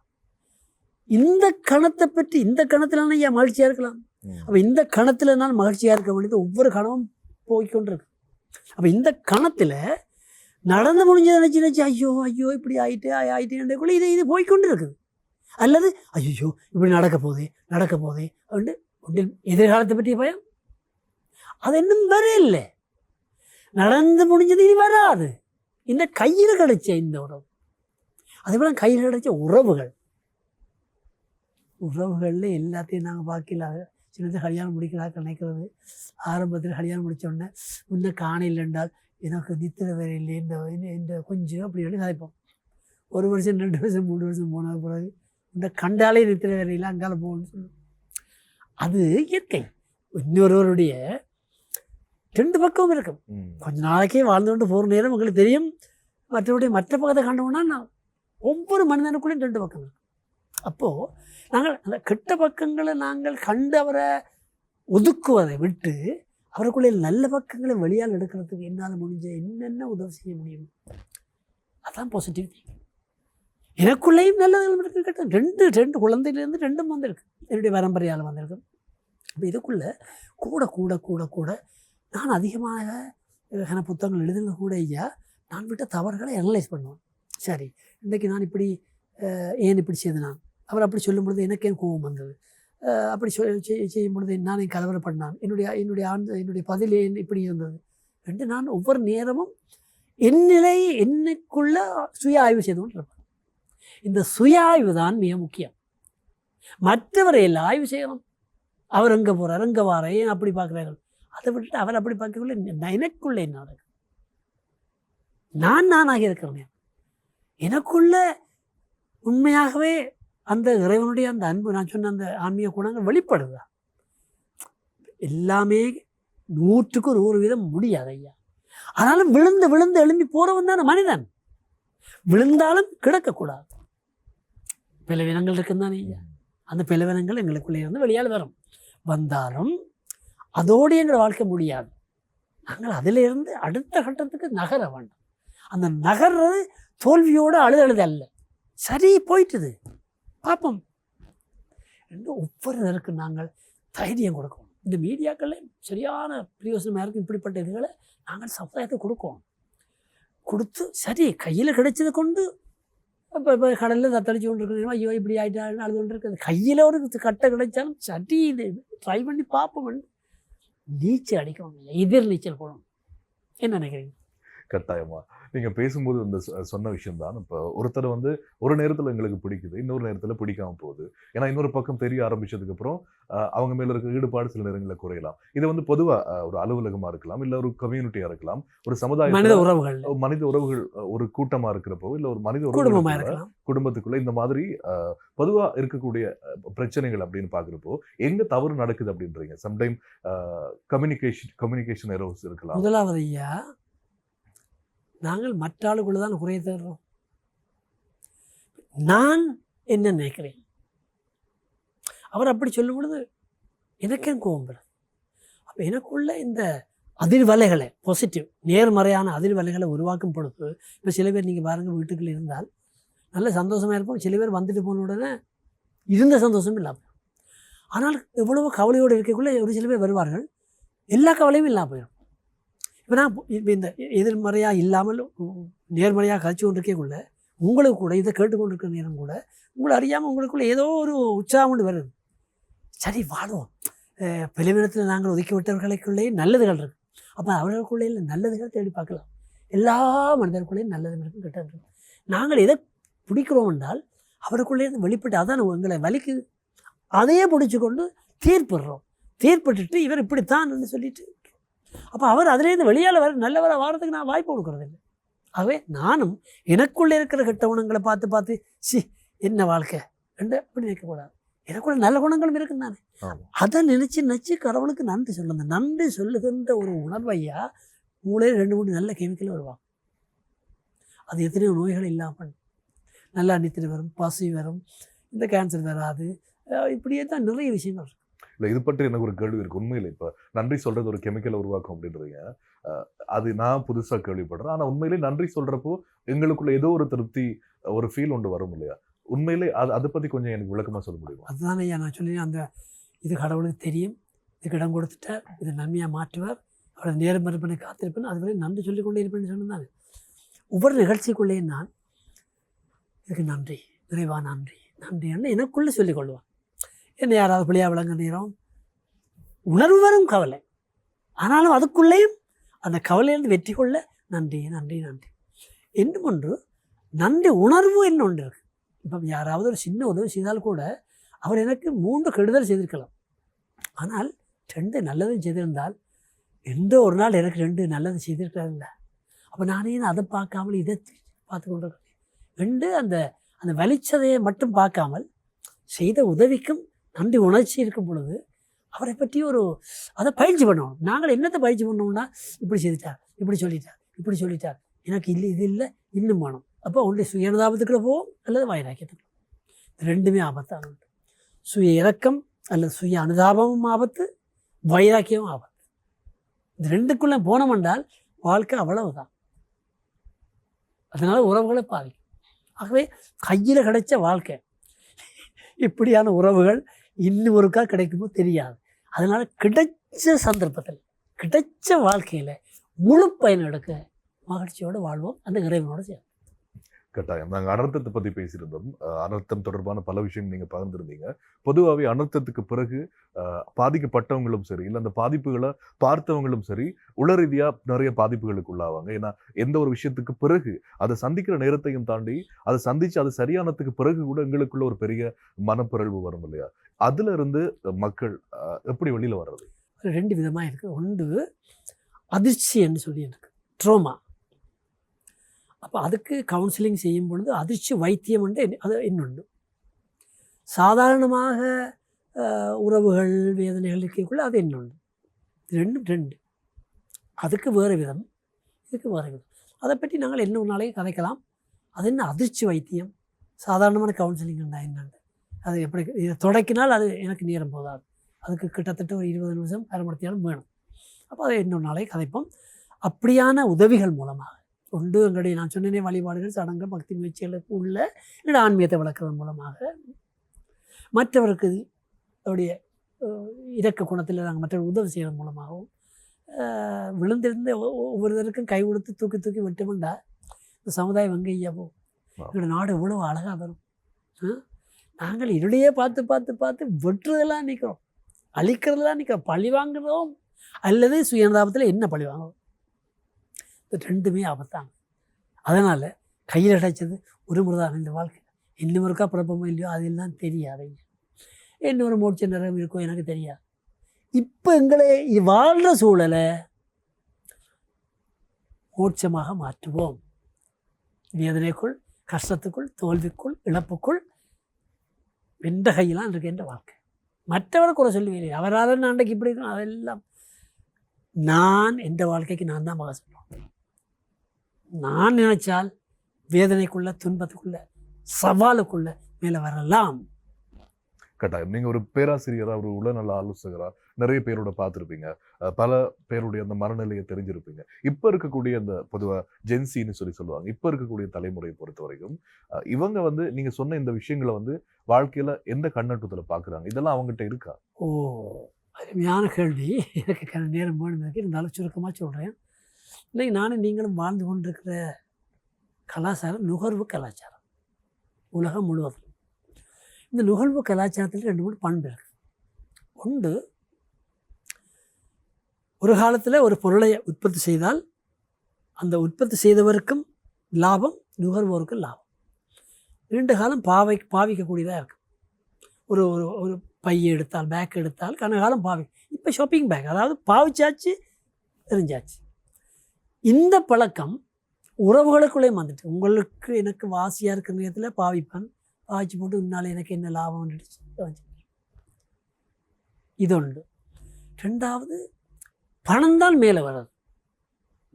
இந்த கணத்தை பற்றி இந்த கணத்திலான ஏன் மகிழ்ச்சியாக இருக்கலாம். அப்போ இந்த கணத்தில் நான் மகிழ்ச்சியாக இருக்க வேண்டியது ஒவ்வொரு கணமும் போய்கொண்டிருக்கு. அப்போ இந்த கணத்தில் நடந்து முடிஞ்சதை நினச்சி ஐயோ ஐயோ இப்படி ஆகிட்டேக்குள்ளே இது போய்கொண்டு இருக்குது. அல்லது ஐயோ இப்படி நடக்க போகுது அப்படின்னு ஒன்றில் எதிர்காலத்தை பற்றிய பயம். அது இன்னும் வரையில்லை, நடந்து முடிஞ்சது, இனி வராது. இந்த கையில் கிடைச்ச இந்த உறவு, அதேபோல் கையில் கிடைச்ச உறவுகளில் எல்லாத்தையும் நாங்கள் பார்க்கல. சின்னது கல்யாணம் முடிக்கிறாங்க நினைக்கிறது, ஆரம்பத்தில் கல்யாணம் முடித்தோடனே முன்ன காணையில் என்றால் எனக்கு நித்திர வேற இல்லை, இந்த கொஞ்சம் அப்படி சொல்லி கதைப்போம். 1 வருஷம் 2 வருஷம் 3 வருஷம் போன பிறகு இந்த கண்டாலே நித்திர வேற இல்லை, அங்கால போகணும்னு சொல்லுவோம். அது இயற்கை. இன்னொருவருடைய 2 பக்கம் இருக்கும். கொஞ்ச நாளைக்கே வாழ்ந்து கொண்டு போகிற நேரம் உங்களுக்கு தெரியும். மற்ற பக்கத்தை கண்டோம்னா நான் ஒவ்வொரு மனிதனுக்குள்ளேயும் 2 பக்கம் இருக்கும். அப்போது நாங்கள் அந்த கெட்ட பக்கங்களை நாங்கள் கண்டு அவரை ஒதுக்குவதை விட்டு அவருக்குள்ளே நல்ல பக்கங்களை வெளியால் எடுக்கிறதுக்கு என்னால் முடிஞ்ச என்னென்ன உதவி செய்ய முடியும், அதான் பாசிட்டிவ் திங்கிங். எனக்குள்ளேயும் நல்லதுகள் இருக்குது, கெட்ட 2 குழந்தையிலேருந்து 2 வந்திருக்கு, என்னுடைய பரம்பரையால் வந்திருக்கு. இப்போ இதுக்குள்ளே கூட கூட கூட கூட நான் அதிகமாக புத்தகங்கள் எழுதுனது கூட ஐயா நான் விட்ட தவறுகளை அனலைஸ் பண்ணுவேன். சரி, இன்றைக்கி நான் இப்படி ஏன் இப்படி செய்து, நான் அவர் அப்படி சொல்லும் பொழுது எனக்கு ஏன் கோபம் வந்தது, அப்படி செய்யும் பொழுது நான் கலவரப்படினான், என்னுடைய பதில் இப்படி இருந்தது என்று நான் ஒவ்வொரு நேரமும் என்னைக்குள்ள சுய ஆய்வு செய்து கொண்டு இருப்பேன். இந்த சுய ஆய்வு தான் மிக முக்கியம். மற்றவரை எல்லாம் ஆய்வு செய்யணும். அவர் எங்கே போகிறார், எங்கே வார, ஏன் அப்படி பார்க்குறார்கள், அதை விட்டுட்டு அவர் அப்படி பார்க்கக்குள்ள எனக்குள்ள என்ன நடக்கும், நானாக இருக்கிறேன். எனக்குள்ள உண்மையாகவே அந்த இறைவனுடைய அந்த அன்பு, நான் சொன்ன அந்த ஆன்மீக குணங்கள் வெளிப்படுதா? எல்லாமே 100க்கு 100% முடியாது ஐயா. ஆனாலும் விழுந்து விழுந்து எழும்பி போகிறவன் தானே மனிதன். விழுந்தாலும் கிடக்கக்கூடாது. பிளவினங்கள் இருக்குந்தானே ஐயா. அந்த பிளவினங்கள் எங்களுக்குள்ளே இருந்து வெளியால் வந்தாலும் அதோடு எங்கள் வாழ்க்கை முடியாது. நாங்கள் அதிலிருந்து அடுத்த கட்டத்துக்கு நகர வேண்டும். அந்த நகர்றது தோல்வியோடு அழுது அல்ல, சரி போயிட்டுது பார்ப்போம் என்று ஒவ்வொருவருக்கு நாங்கள் தைரியம் கொடுக்கணும். இந்த மீடியாக்களே சரியான பிரயோசனமாக இருக்குது. இப்படிப்பட்ட இதுகளை நாங்கள் சமுதாயத்தை கொடுத்து சரி கையில் கிடைச்சதை கொண்டு இப்போ கடலில் தத்தளிச்சு கொண்டு இருக்கிறோம், ஐயோ இப்படி ஆகிட்டாலும் அழுது கொண்டு இருக்குது. கையில் ஒரு கட்டை கிடைச்சாலும் சரி இது ட்ரை பண்ணி பார்ப்போம். நீச்சல் அடிக்கணும், எதிர் நீச்சல் போடணும். என்ன நினைக்கிறீங்க? கட்டாயமா நீங்க பேசும்போது அந்த சொன்ன விஷயம் தான். இப்போ ஒருத்தர் ஒரு நேரத்துல எங்களுக்கு பிடிக்குது, இன்னொரு நேரத்துல பிடிக்காம போகுது. ஏன்னா இன்னொரு பக்கம் தெரிய ஆரம்பிச்சதுக்கு அப்புறம் அவங்க மேல இருக்க ஈடுபாடு சில நேரங்களில் குறையலாம். இது பொதுவா ஒரு அலுவலகமா இருக்கலாம், இல்ல ஒரு கம்யூனிட்டியா இருக்கலாம், ஒரு சமுதாய மனித உறவுகள் ஒரு கூட்டமா இருக்கிறப்போ, இல்ல ஒரு மனித உறவுகள் குடும்பத்துக்குள்ள இந்த மாதிரி பொதுவா இருக்கக்கூடிய பிரச்சனைகள் அப்படின்னு பாக்குறப்போ எங்க தவறு நடக்குது அப்படின்றீங்க? சம்டைம் கம்யூனிகேஷன் எரோஸ் இருக்கலாம். முதலாவது ஐயா, நாங்கள் மற்ற ஆளுக்குள்ள தான் குறைய தேடுறோம். நான் என்ன நினைக்கிறேன், அவர் அப்படி சொல்லும் பொழுது எனக்கே கோபம் வரும். அப்போ எனக்குள்ள இந்த அதிர்வலைகளை, பாசிட்டிவ் நேர்மறையான அதிர்வலைகளை உருவாக்கும் பொழுது, இப்போ சில பேர் நீங்கள் பாருங்கள், வீட்டுக்குள்ளே இருந்தால் நல்ல சந்தோஷமாக இருப்போம். சில பேர் வந்துட்டு போன உடனே இருந்த சந்தோஷம் இல்லாமல், ஆனால் எவ்வளவோ கவலையோடு இருக்கக்குள்ளே ஒரு சில பேர் வருவார்கள், எல்லா கவலையும் இல்லாமல் போயிடும். இப்போ நான் இந்த எதிர்மறையாக இல்லாமல் நேர்மறையாக கழிச்சு கொண்டிருக்கக்குள்ள உங்களுக்கு கூட இதை கேட்டுக்கொண்டிருக்கிற நேரம் கூட உங்களை அறியாமல் உங்களுக்குள்ள ஏதோ ஒரு உற்சாகம் கொண்டு வருது. சரி வாழுவோம். பிளவினத்தில் நாங்கள் ஒதுக்கி விட்டவர்களுக்குள்ளேயே நல்லதுகள் இருக்குது. அப்போ அவர்களுக்குள்ளே நல்லதுகள் தேடி பார்க்கலாம். எல்லா மனிதர்களுக்குள்ளேயும் நல்லது இருக்கும், கெட்டது இருக்கும். நாங்கள் எதை பிடிக்கிறோம் என்றால் அவருக்குள்ளே வெளிப்பட்டு அதான் எங்களை வலிக்குது, அதையே பிடிச்சி கொண்டு தீர்ப்பிட்டுட்டு இவர் இப்படித்தான் சொல்லிட்டு, அப்போ அவர் அதிலேருந்து வெளியால் நல்லவராக வாரத்துக்கு நான் வாய்ப்பு கொடுக்குறதில்லை. ஆகவே நானும் எனக்குள்ளே இருக்கிற கெட்ட குணங்களை பார்த்து என்ன வாழ்க்கை என்று அப்படி நினைக்கக்கூடாது. எனக்குள்ள நல்ல குணங்களும் இருக்குன்னு நானே அதை நினச்சி கடவுளுக்கு நன்றி சொல்லுங்க. நன்றி சொல்லுகின்ற ஒரு உணர்வையா மூளையில் 2-3 நல்ல கெமிக்கல் வருவாங்க. அது எத்தனையோ நோய்கள் இல்லாமல் நல்லா நித்திரை வரும், பசி வரும், இந்த கேன்சர் வராது, இப்படியே தான் நிறைய விஷயங்கள் இருக்கு. இல்லை, இது பற்றி எனக்கு ஒரு கேள்வி இருக்கு. உண்மையில் இப்போ நன்றி சொல்றது ஒரு கெமிக்கலை உருவாக்கும் அப்படின்றீங்க, அது நான் புதுசாக கேள்விப்படுறேன். ஆனால் உண்மையிலே நன்றி சொல்றப்போ எங்களுக்குள்ள ஏதோ ஒரு திருப்தி, ஒரு ஃபீல் ஒன்று வரும் இல்லையா? உண்மையிலே அதை பற்றி கொஞ்சம் எனக்கு விளக்கமாக சொல்ல முடியுமா? அதுதான் ஐயா நான் சொல்லி, அந்த இது கடவுளுக்கு தெரியும், இதுக்கு இடம் கொடுத்துட்டார், இது நன்மையாக மாற்றுவார், அவரை நேர்மறைப்பனை காத்திருப்பேன், அதுவரை நன்றி சொல்லிக்கொண்டே இருப்பேன்னு சொன்னாங்க. ஒவ்வொரு நிகழ்ச்சிக்குள்ளேயும் நான் இதுக்கு நன்றி, நிறைவா நன்றி நன்றின்னு எனக்குள்ளே சொல்லிக்கொள்வான். என்ன யாராவது பிள்ளையா விளங்க நேரம் உணர்வு வரும் கவலை, ஆனாலும் அதுக்குள்ளேயும் அந்த கவலையிலிருந்து வெற்றி கொள்ள நன்றி நன்றி நன்றி என்னும் ஒன்று நன்றி உணர்வு என்ன ஒன்று இருக்குது. இப்போ யாராவது ஒரு சின்ன உதவி செய்தால் கூட அவர் எனக்கு 3 கெடுதல் செய்திருக்கலாம், ஆனால் 2 நல்லதும் செய்திருந்தால் எந்த ஒரு நாள் எனக்கு 2 நல்லது செய்திருக்கிறாருல்ல. அப்போ நானே அதை பார்க்காமல் இதை பார்த்து கொண்டிருக்கிறேன். 2 அந்த அந்த வலிச்சதையை மட்டும் பார்க்காமல் செய்த உதவிக்கும் நன்றி உணர்ச்சி இருக்கும் பொழுது அவரை பற்றி அதை பயிற்சி பண்ணணும். நாங்கள் என்னத்தை பயிற்சி பண்ணோம்னா, இப்படி செய்துட்டார், இப்படி சொல்லிட்டார், எனக்கு இல்லை இது இல்லை இன்னும் வேணும். அப்போ ஒன்றை சுய அனுதாபத்துக்குள்ள போவோம் அல்லது வைராக்கியத்துக்குள்ள. 2மே ஆபத்தான உண்டு. சுய இறக்கம் அல்லது சுய அனுதாபமும் ஆபத்து, வைராக்கியமும் ஆபத்து. இந்த 2க்குள்ளே போனோம் என்றால் வாழ்க்கை அவ்வளவுதான். அதனால் உறவுகளை பாதிக்கும். ஆகவே கையில் கிடைச்ச வாழ்க்கை, இப்படியான உறவுகள் இன்னும் ஒருக்கா கிடைக்குமோ தெரியாது. அதனால் கிடைச்ச சந்தர்ப்பத்தில் கிடைச்ச வாழ்க்கையில் முழு பயன் எடுக்க மகிழ்ச்சியோடு வாழ்வோம், அந்த இறைவனோடு சேர்ந்து. கட்டாயம். நாங்கள் அனர்த்தத்தை பற்றி பேசியிருந்தோம். அனர்த்தம் தொடர்பான பல விஷயம் நீங்கள் பகிர்ந்துருந்தீங்க. பொதுவாகவே அனர்த்தத்துக்கு பிறகு பாதிக்கப்பட்டவங்களும் சரி, இல்லை அந்த பாதிப்புகளை பார்த்தவங்களும் சரி, உள ரீதியாக நிறைய பாதிப்புகளுக்கு உள்ளாவாங்க. ஏன்னா எந்த ஒரு விஷயத்துக்கு பிறகு அதை சந்திக்கிற நேரத்தையும் தாண்டி அதை சந்தித்து அது சரியானதுக்கு பிறகு கூட எங்களுக்குள்ள ஒரு பெரிய மனப்பிறழ்வு வரும் இல்லையா? அதுல இருந்து மக்கள் எப்படி வெளியில் வர்றது? 2 விதமாக இருக்குது. ஒன்று அதிர்ச்சி என்று சொல்லி இருக்கு, ட்ரோமா. அப்போ அதுக்கு கவுன்சிலிங் செய்யும் பொழுது அதிர்ச்சி வைத்தியம் என்று அது இன்னொன்று. சாதாரணமாக உறவுகள் வேதனைகள் இருக்கக்குள்ள அது இன்னொன்று. 2 அதுக்கு வேறு விதம், இதுக்கு வேறு விதம். அதை பற்றி நாங்கள் இன்னொரு நாளைக்கு கதைக்கலாம். அது என்ன அதிர்ச்சி வைத்தியம், சாதாரணமான கவுன்சிலிங் என்னன்னு அது எப்படி இதை தொடக்கினால் அது எனக்கு நேரம் போதாது. அதுக்கு கிட்டத்தட்ட ஒரு 20 நிமிஷம் அரைமணித்தியாலும் வேணும். அப்போ அதை இன்னொரு நாளைக்கு கதைப்போம். அப்படியான உதவிகள் மூலமாக கொண்டு எங்களுடைய நான் சொன்னேனே வழிபாடுகள், சடங்கு, பக்தி முயற்சிகளுக்கு உள்ள என்னோட ஆன்மீகத்தை வளர்க்குறது மூலமாக மற்றவருக்கு அவருடைய இரக்க குணத்தில் நாங்கள் மற்றவர் உதவி செய்கிறது மூலமாகவும் விழுந்திருந்த ஒவ்வொருத்தருக்கும் கை கொடுத்து தூக்கி தூக்கி விட்டோம்டா இந்த சமுதாயம் எங்கே ஐயா போகும்? எங்களோட நாடு எவ்வளோ அழகாக வரும். நாங்கள் இருடையே பார்த்து பார்த்து பார்த்து வெட்டுறதெல்லாம் நிற்கிறோம், அழிக்கிறதெல்லாம் நிற்கிறோம், பழி வாங்குறோம் அல்லது சுயநதாபத்தில் என்ன பழி வாங்குறோம். இது 2மே ஆபத்தாங்க. அதனால் கையில் கிடைச்சது ஒரு முறைதான் இந்த வாழ்க்கை. இன்னும் இருக்கா பிறப்பமோ இல்லையோ அதெல்லாம் தெரியாது. இன்னொரு மூச்சு நிறம் இருக்கோ எனக்கு தெரியாது. இப்போ எங்களை வாழ்கிற சூழலை மோட்சமாக மாற்றுவோம். வேதனைக்குள், கஷ்டத்துக்குள், தோல்விக்குள், இழப்புக்குள் வென்ற கையெல்லாம் இருக்கின்ற வாழ்க்கை. மற்றவரை குறை சொல்லுவேன், அவரால் நான் அன்றைக்கு இப்படி இருக்கணும், அதெல்லாம் நான் எந்த வாழ்க்கைக்கு நான் தான் மக சொல்லுவேன். நான் நினைச்சால் வேதனைக்குள்ள, துன்பத்துக்குள்ள, சவாலுக்குள்ள மேலே வரலாம். கட்டாயம். நீங்கள் ஒரு பேராசிரியராக, ஒரு உளநல ஆலோசகராக நிறைய பேரோட பார்த்துருப்பீங்க, பல பேருடைய அந்த மனநிலையை தெரிஞ்சிருப்பீங்க. இப்போ இருக்கக்கூடிய அந்த பொதுவாக ஜென்சின்னு சொல்லுவாங்க, இப்போ இருக்கக்கூடிய தலைமுறையை பொறுத்த வரைக்கும் இவங்க நீங்கள் சொன்ன இந்த விஷயங்களை வாழ்க்கையில் எந்த கண்ணோட்டத்தில் பார்க்குறாங்க? இதெல்லாம் அவங்ககிட்ட இருக்கா? ஓ, அருமையான கேள்வி. எனக்கு நேரம் வேணும், இருந்தாலும் சுருக்கமாக சொல்கிறேன். இன்னைக்கு நானும் நீங்களும் வாழ்ந்து கொண்டிருக்கிற கலாச்சாரம் நுகர்வு கலாச்சாரம் உலகம் முழுவதும். இந்த நுகர்வு கலாச்சாரத்தில் 2 பண்பு இருக்குது. ஒன்று, ஒரு காலத்தில் ஒரு பொருளை உற்பத்தி செய்தால் அந்த உற்பத்தி செய்தவருக்கும் லாபம், நுகர்வோருக்கும் லாபம். நீண்ட காலம் பாவிக்கக்கூடியதாக இருக்குது. ஒரு ஒரு ஒரு பையை எடுத்தால், பேக் எடுத்தால் கனகாலம் இப்போ ஷாப்பிங் பேக், அதாவது பாவிச்சாச்சு தெரிஞ்சாச்சு. இந்த பழக்கம் உறவுகளுக்குள்ளே வந்துட்டு, உங்களுக்கு எனக்கு வாசியாக இருக்கிற நேரத்தில் பாவிப்பேன், பாய்ச்சி போட்டு இன்னால் எனக்கு என்ன லாபம் இது ஒன்று. 2வது, பணம் தான் மேலே வர்றது.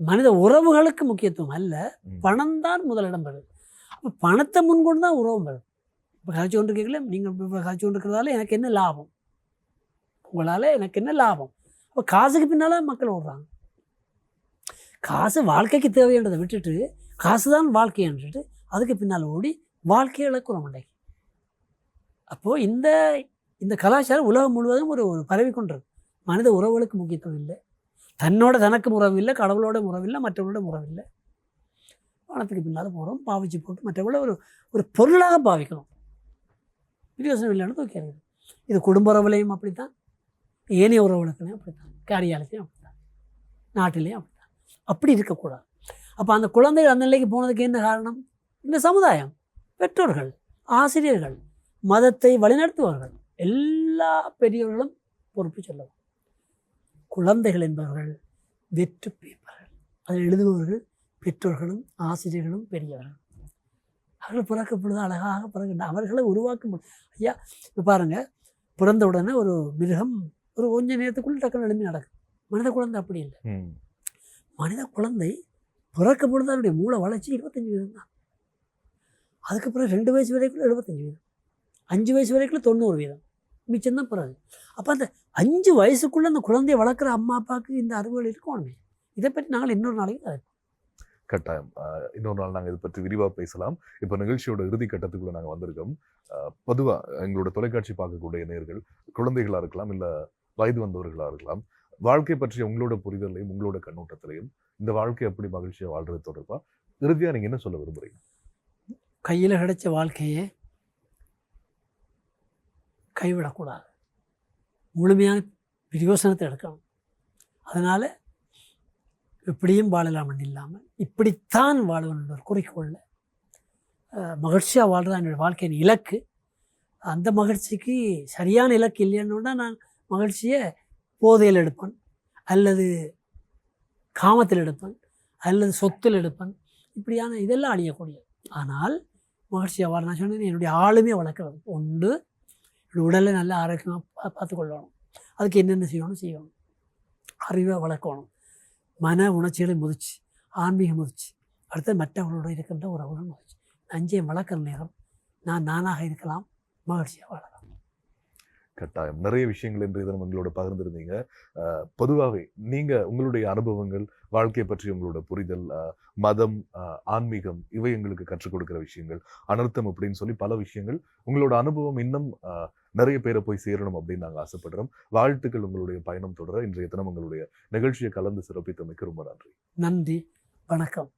மனித உறவுகளுக்கு முக்கியத்துவம் அல்ல, பணம் தான் முதலிடம் வருது. அப்போ பணத்தை முன்கொண்டு தான் உறவும் வருது. இப்போ கதைச்சு கொண்டு கேட்கல, நீங்கள் இப்போ கதைச்சு கொண்டு இருக்கிறதால எனக்கு என்ன லாபம், உங்களால் எனக்கு என்ன லாபம். அப்போ காசுக்கு பின்னால் மக்கள் ஓடுறாங்க. காசு வாழ்க்கைக்கு தேவைன்றதை விட்டுட்டு காசு தான் வாழ்க்கைன்றது அதுக்கு பின்னால் ஓடி வாழ்க்கையை இழக்கிறோம் அன்றைக்கு. அப்போது இந்த இந்த கலாச்சாரம் உலகம் முழுவதும் ஒரு பரவி கொண்டிருக்கு. மனித உறவுகளுக்கு முக்கியத்துவம் இல்லை, தன்னோட தனக்கு உறவு இல்லை, கடவுளோட உறவு இல்லை, மற்றவங்களோட உறவு இல்லை. பணத்துக்கு பின்னால் போகிறோம், பாவிச்சு போட்டு மற்றவங்கள ஒரு பொருளாக பாவிக்கணும். பிரயோசனம் இல்லைன்னு தூக்கி எறிகிறது. இது குடும்ப உறவுலையும் அப்படித்தான், ஏனைய உறவுகளுக்குலையும் அப்படித்தான், காரியாலயத்தையும் அப்படித்தான், நாட்டிலையும் அப்படித்தான். அப்படி இருக்கக்கூடாது. அப்போ அந்த குழந்தைகள் அந்த நிலைக்கு போனதுக்கு என்ன காரணம்? இந்த சமுதாயம், பெற்றோர்கள், ஆசிரியர்கள், மதத்தை வழிநடத்துபவர்கள், எல்லா பெரியவர்களும் பொறுப்பு சொல்லவும். குழந்தைகள் என்பவர்கள் வெற்று பேப்பர்கள். அதில் எழுதுபவர்கள் பெற்றோர்களும் ஆசிரியர்களும் பெரியவர்கள். அவர்கள் பிறக்கப்பொழுது அழகாக பிறகு அவர்களை உருவாக்கும். ஐயா இப்போ பாருங்கள், பிறந்த உடனே ஒரு மிருகம் ஒரு கொஞ்ச நேரத்துக்குள்ள டக்குன்னு எழுப்பி நடக்கும். மனித குழந்தை அப்படி இல்லை. மனித குழந்தை பிறக்கும் பொழுது அதனுடைய மூளை வளர்ச்சி 25% தான். அதுக்கப்புறம் 2 வயசு வரைக்கும் 75%, 5 வயசு வரைக்கும் 90%, மிச்சம்தான் பிறகு. அப்போ அந்த 5 வயசுக்குள்ளே அந்த குழந்தையை வளர்க்குற அம்மா அப்பாவுக்கு இந்த அறிவுகள் இருக்கணுமே. இதை பற்றி நாங்கள் இன்னொரு நாளைக்கு அதை கட்டாயம் இன்னொரு நாள் நாங்கள் இதை பற்றி விரிவாக பேசலாம். இப்போ நிகழ்ச்சியோட இறுதி கட்டத்துக்குள்ளே நாங்கள் வந்திருக்கோம். பொதுவாக எங்களோட தொலைக்காட்சி பார்க்கக்கூடிய நேயர்கள் குழந்தைகளாக இருக்கலாம், இல்லை வயது வந்தவர்களாக இருக்கலாம். வாழ்க்கை பற்றிய உங்களோட புரிதலையும் உங்களோட கண்ணோட்டத்திலையும் இந்த வாழ்க்கை எப்படி மகிழ்ச்சியாக வாழ்றது தொடர்பாக இறுதியாக நீங்கள் என்ன சொல்ல விரும்புகிறீங்க? கையில் கிடைச்ச வாழ்க்கையை கைவிடக்கூடாது, முழுமையான பிரயோசனத்தை எடுக்கணும். அதனால் எப்படியும் வாழலாம் இல்லாமல் இப்படித்தான் வாழ்வன் என்ற ஒரு குறிக்கோளில் மகிழ்ச்சியாக வாழ்கிறது என்னோடய வாழ்க்கையின் இலக்கு. அந்த மகிழ்ச்சிக்கு சரியான இலக்கு இல்லைன்னா நான் மகிழ்ச்சியை போதையில் எடுப்பேன், அல்லது காமத்தில் எடுப்பேன், அல்லது சொத்தில் எடுப்பேன். இப்படியான இதெல்லாம் அழியக்கூடியது. ஆனால் மகிழ்ச்சியாக வாழ நான் சொன்னேன், என்னுடைய ஆளுமையை வளர்க்குறது உண்டு. என்னுடைய உடலை நல்லா ஆரோக்கியமாக பார்த்துக்கொள்ளணும். அதுக்கு என்னென்ன செய்யணும், அறிவை வளர்க்கணும், மன உணர்ச்சிகளை முதிச்சு, ஆன்மீக முதிச்சு, அடுத்து மற்றவர்களோடு இருக்கின்ற உறவுகள் முதிச்சு, அஞ்சே வளர்க்குற நேரம் நான் நானாக இருக்கலாம், மகிழ்ச்சியாக வாழலாம். கட்டாயம் நிறைய விஷயங்கள் என்று இதன் உங்களோட பகிர்ந்திருந்தீங்க. பொதுவாகவே நீங்கள் உங்களுடைய அனுபவங்கள், வாழ்க்கை பற்றி உங்களோட புரிதல், மதம், ஆன்மீகம் இவை எங்களுக்கு கற்றுக் கொடுக்குற விஷயங்கள், அனர்த்தம் அப்படின்னு சொல்லி பல விஷயங்கள், உங்களோட அனுபவம் இன்னும் நிறைய பேரை போய் சேரணும் அப்படின்னு நாங்கள் ஆசைப்படுறோம். வாழ்த்துக்கள், உங்களுடைய பயணம் தொடர. இன்றைய தினம் உங்களுடைய நிகழ்ச்சியை கலந்து சிறப்பித்தமைக்கு ரொம்ப நன்றி. நன்றி, வணக்கம்.